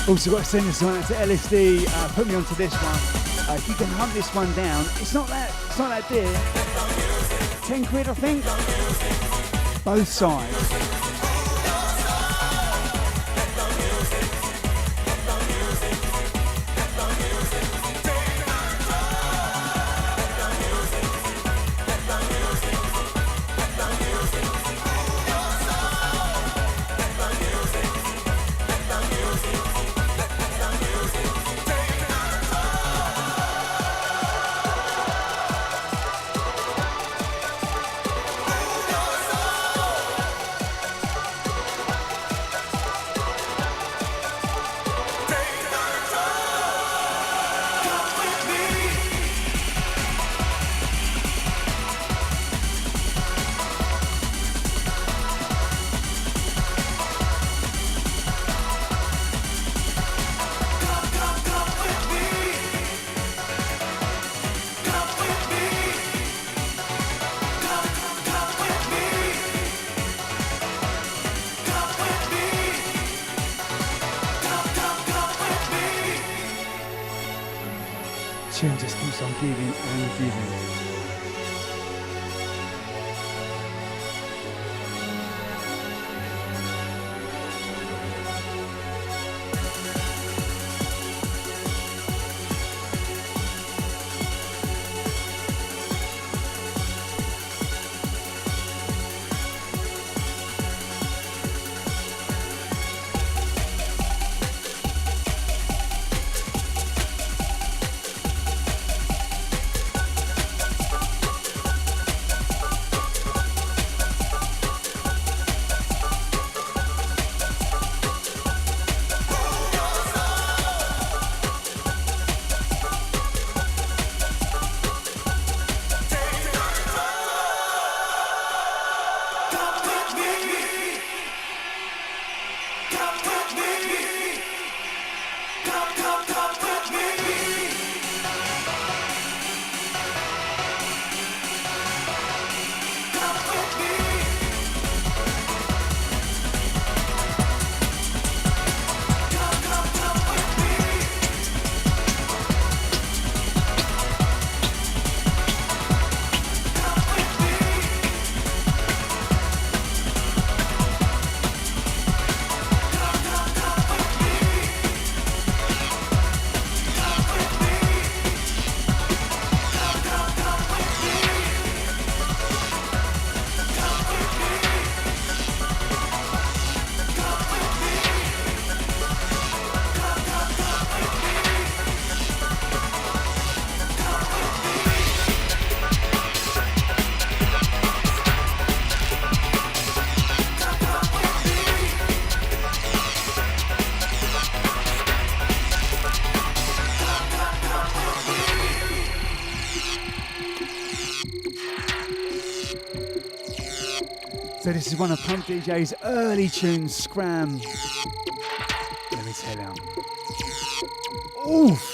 Also got to send this one out to LSD. Put me onto this one. If you can hunt this one down, it's not that dear. 10 quid, I think. Both sides. Tune just keeps on giving and giving. So this is one of Pump DJ's early tunes, Scram. Let me tell you. Oof!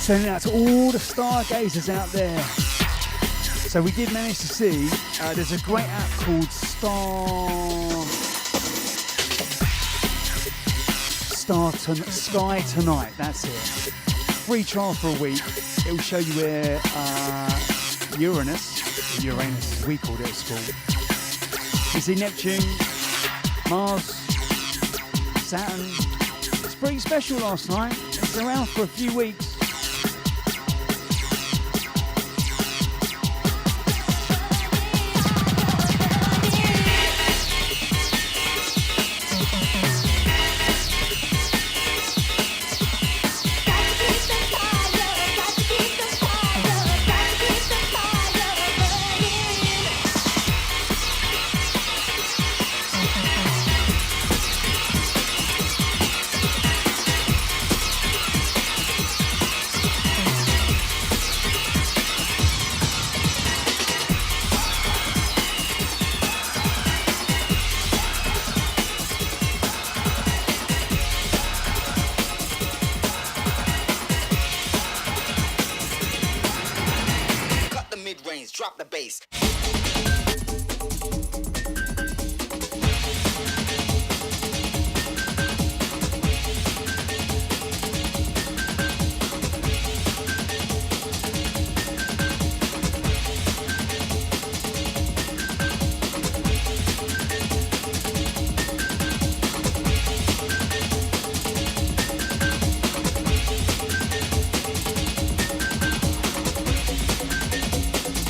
Sending out to all the stargazers out there. So we did manage to see, there's a great app called Sky Tonight, that's it. Free trial for a week. It will show you where Uranus as we called it at school. You see Neptune, Mars, Saturn. It's pretty special last night. It's around for a few weeks. Drop the bass.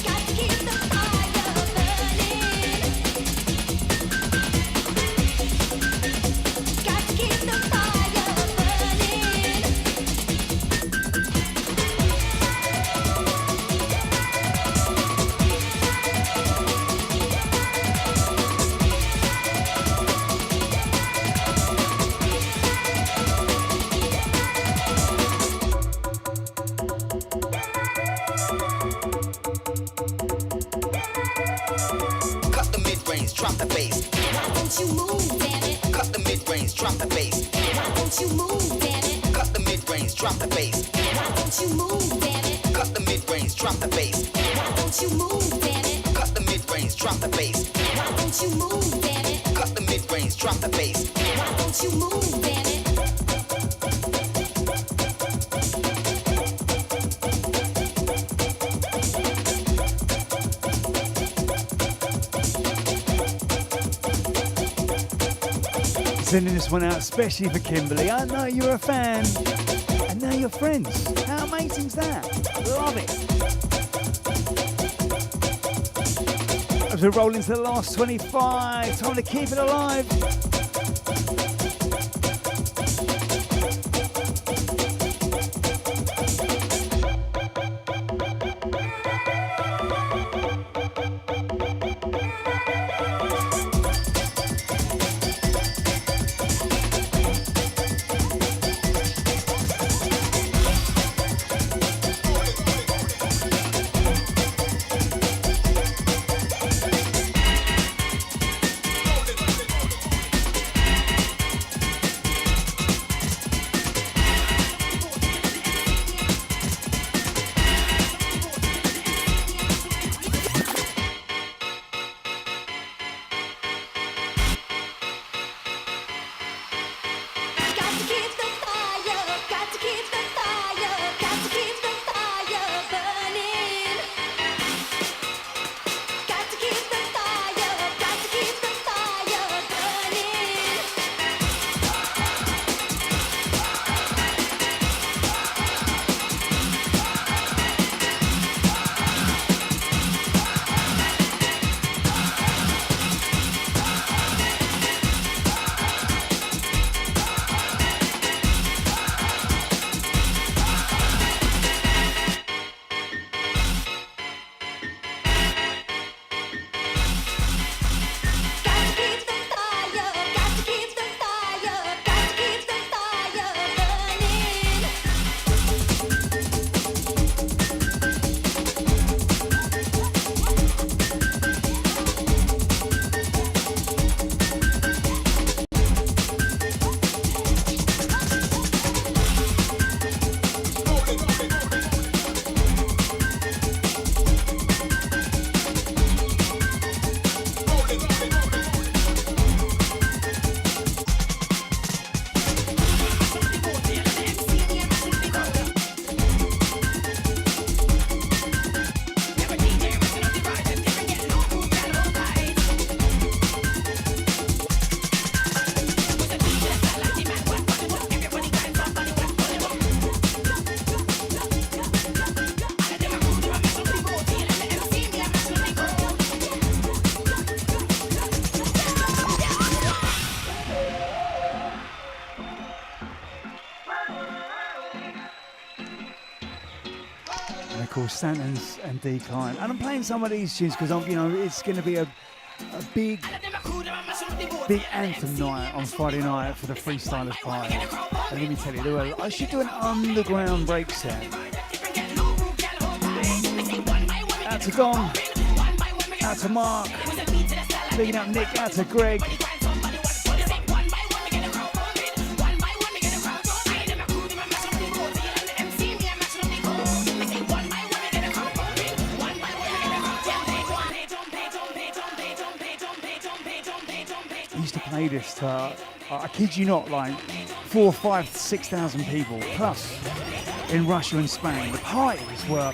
Got to keep the fire. drop the bass. Why don't you move, damn it? Cut the mid-range, drop the bass. Why don't you move, damn it? Cut the mid-range, drop the bass. Why don't you move, damn it? Cut the mid-range, drop the bass. Why don't you move, damn it? Cut the mid-range, drop the bass. Why don't you move, damn it? Sending this one out especially for Kimberly. I know you're a fan, and now you're friends. How amazing's that? Love it. As we roll into the last 25, time to keep it alive. called Santans and Decline. And I'm playing some of these tunes because it's going to be a big anthem night on Friday night for the Freestylers party. And let me tell you, I should do an underground break set. Out to Dom, out to Mark, bigging up Nick, out to Greg. Play this to, I kid you not, like 4,000, 5,000, 6,000 people plus in Russia and Spain. The parties were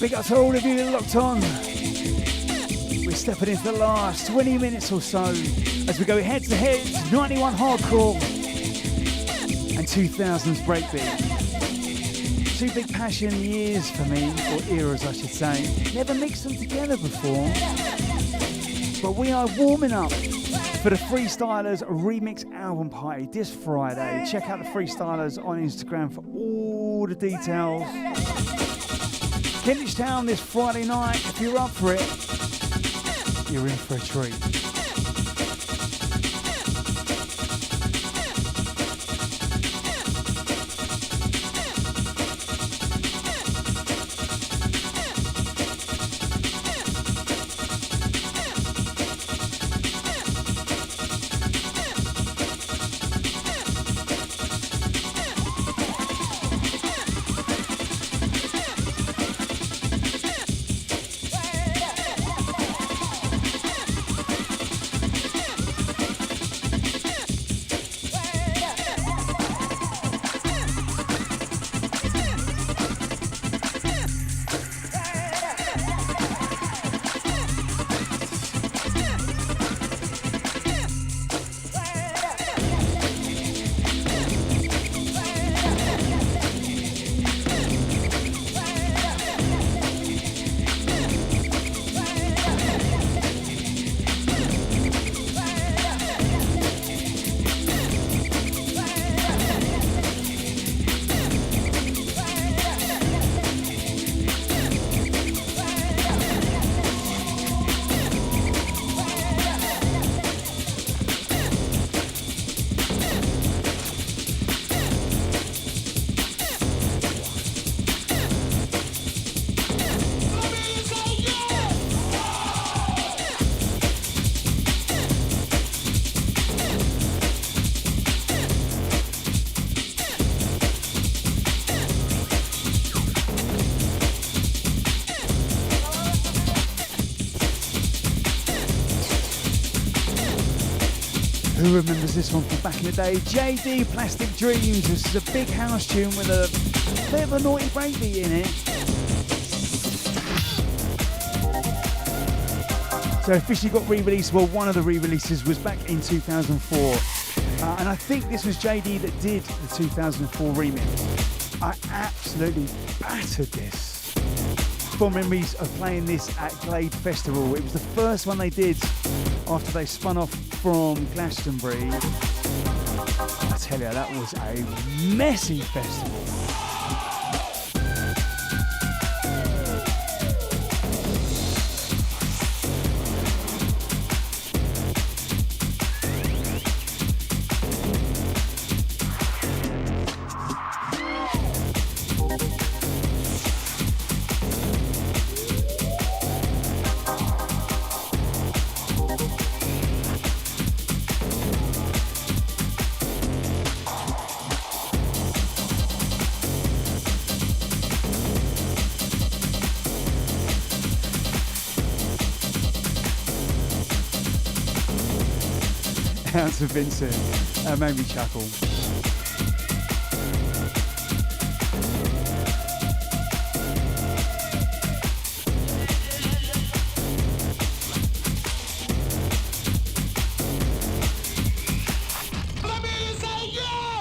Big up to all of you that are locked on. We're stepping into the last 20 minutes or so as we go head to head, 91 hardcore and 2000's breakbeat. Two big passion years for me, or eras I should say. Never mixed them together before. But we are warming up for the Freestylers remix album party this Friday. Check out the Freestylers on Instagram for all the details. Kentish Town this Friday night. If you're up for it, you're in for a treat. Who remembers this one from back in the day? JD Plastic Dreams. This is a big house tune with a bit of a naughty breakbeat in it. So officially got re-released. Well, one of the re-releases was back in 2004. And I think this was JD that did the 2004 remix. I absolutely battered this. Fond memories of playing this at Glade Festival. It was the first one they did after they spun off from Glastonbury. I tell you, that was a messy festival. To Vincent, that made me chuckle. Let me say yeah!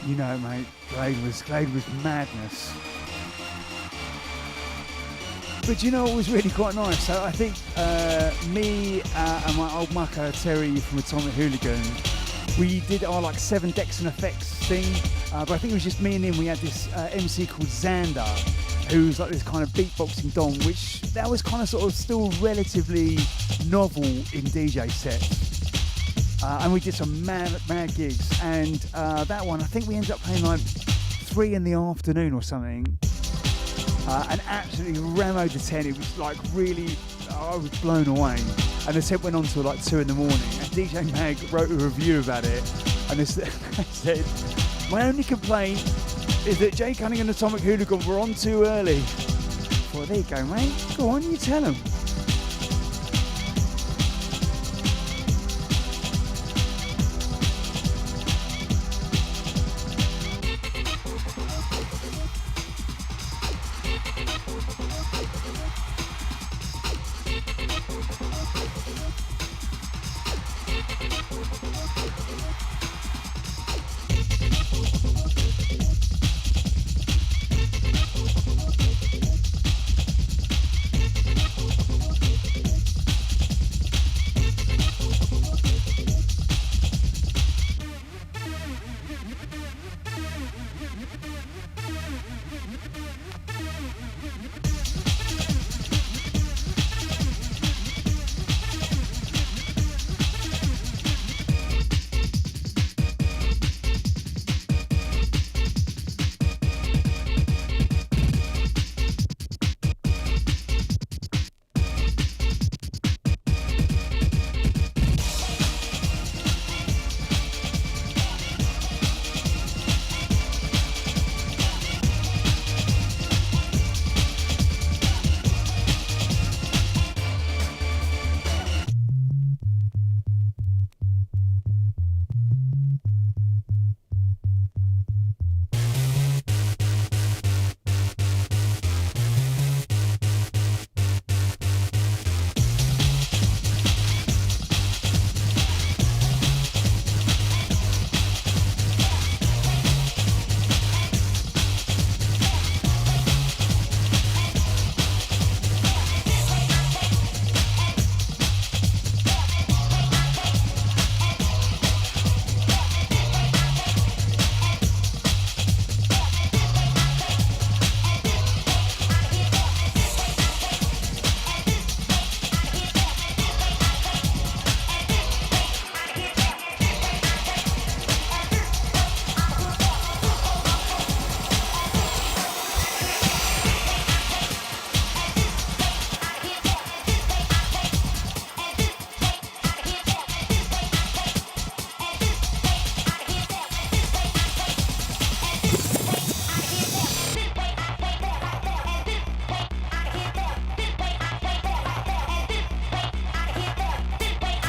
You know, mate, Glade was madness. But you know what was really quite nice? So I think me and my old mucker Terry from Atomic Hooligan, we did our like 7 decks and effects thing. But I think it was just me and him. We had this MC called Xander, who's like this kind of beatboxing don, which that was kind of sort of still relatively novel in DJ sets. And we did some mad gigs. And that one, I think we ended up playing like 3 in the afternoon or something. And absolutely rammed the 10. It was like really, I was blown away. And the set went on till like 2 in the morning. And DJ Mag wrote a review about it. And they said, my only complaint is that Jay Cunning and Atomic Hooligan were on too early. Well, there you go, mate. Go on, you tell them.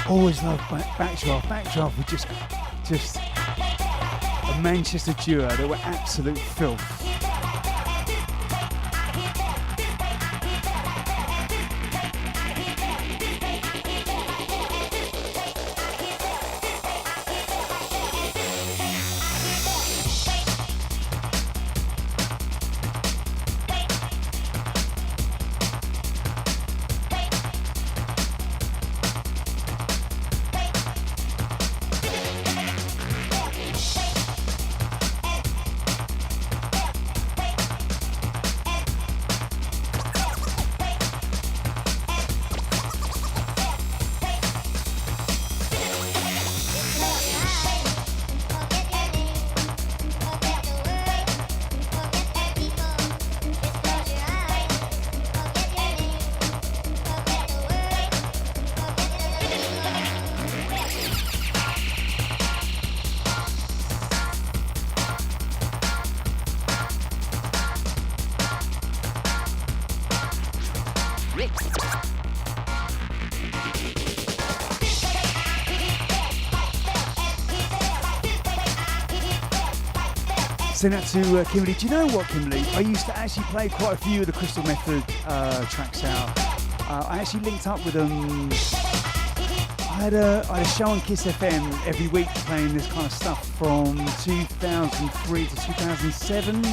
Always loved Backdraft. Backdraft were just a Manchester duo. They were absolute filth. Send that to Kimberly. Do you know what, Kimberly? I used to actually play quite a few of the Crystal Method tracks out. I actually linked up with them, I I had a show on Kiss FM every week playing this kind of stuff from 2003 to 2007.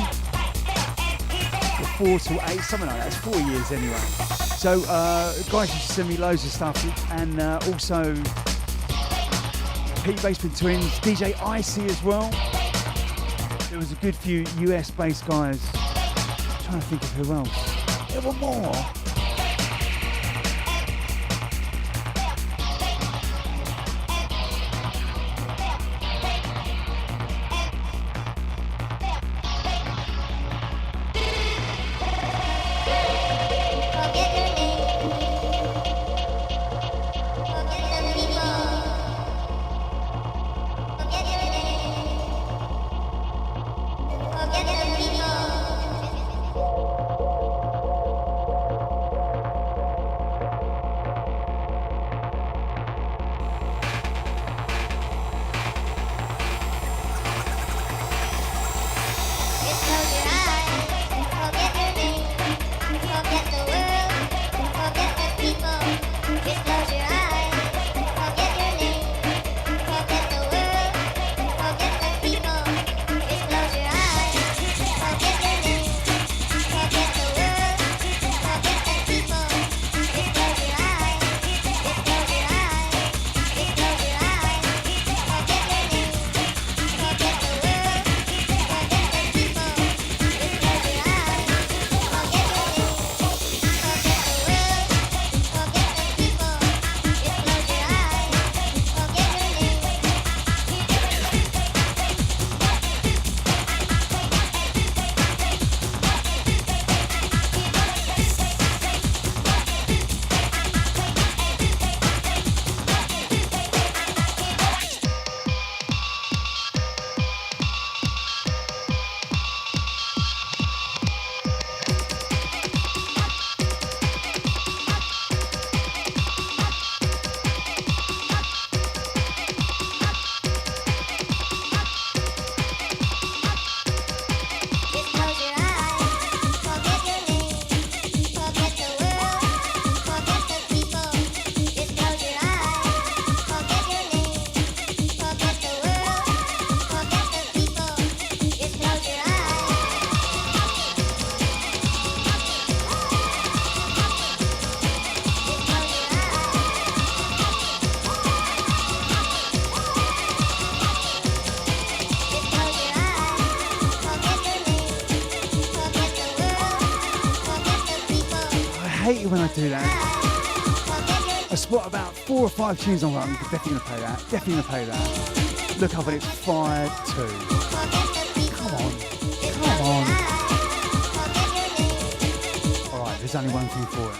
Or 4 to 8, something like that. It's 4 years anyway. So guys used to send me loads of stuff, and also Pete Basement Twins, DJ Icy as well. There was a good few US based guys. I'm trying to think of who else. There were more. hate it when I do that. I spot about 4 or 5 tunes on, I'm definitely going to play that. Definitely going to play that. Look up and it's 5-2. Come on. Come on. Alright, there's only one thing for it.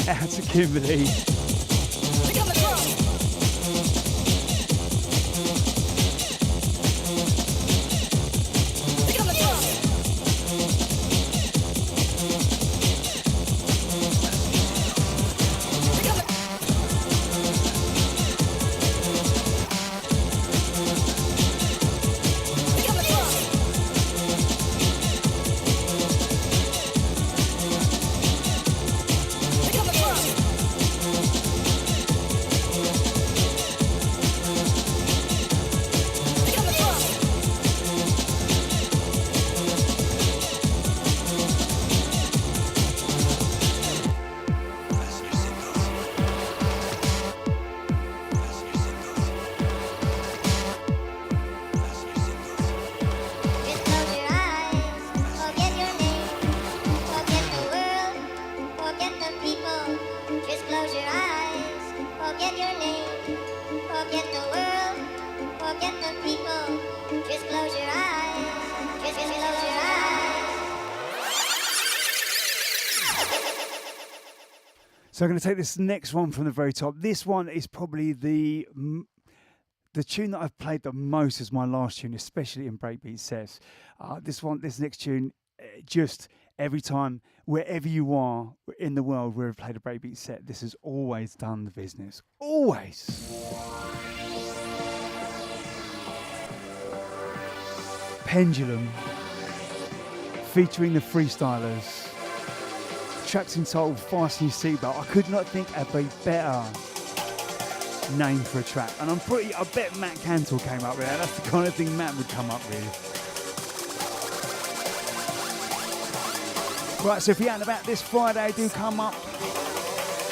Out to Kimberly. So I'm going to take this next one from the very top. This one is probably the tune that I've played the most as my last tune, especially in Breakbeat sets. This next tune, just every time, wherever you are in the world where I've played a Breakbeat set, this has always done the business. Always. Pendulum, featuring the Freestylers. Track's entitled Fasten Your Seatbelt. I could not think of a better name for a track. And I bet Matt Cantor came up with that. That's the kind of thing Matt would come up with. Right, so if you're out and about this Friday, do come up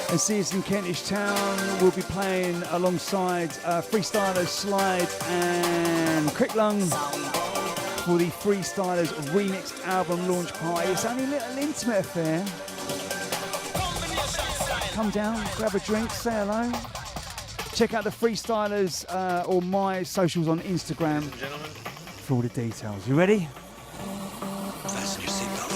and see us in Kentish Town. We'll be playing alongside Freestylers, Slide and Cricklung for the Freestylers remixed album launch party. It's only a little intimate affair. Come down, grab a drink, say hello. Check out the Freestylers or my socials on Instagram for all the details. You ready? Fasten your seatbelts.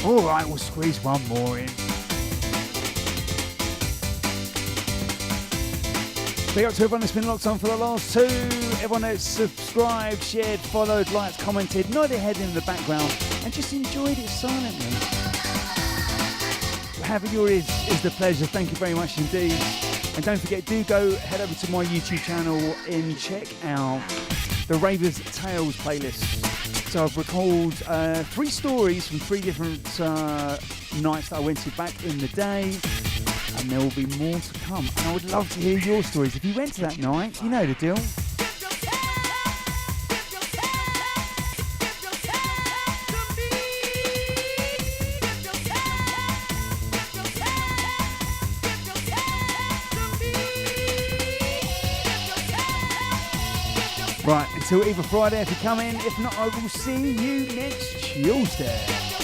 All right, we'll squeeze one more in. Big up to everyone that's been locked on for the last two. Everyone that's subscribed, shared, followed, liked, commented, nodded their head in the background, and just enjoyed it silently. Having your is the pleasure. Thank you very much indeed. And don't forget, do go head over to my YouTube channel and check out the Ravers Tales playlist. So I've recalled 3 stories from 3 different nights that I went to back in the day, and there will be more to come. And I would love to hear your stories. If you went to that night, you know the deal. Right, until either Friday if you come in. If not, I will see you next Tuesday.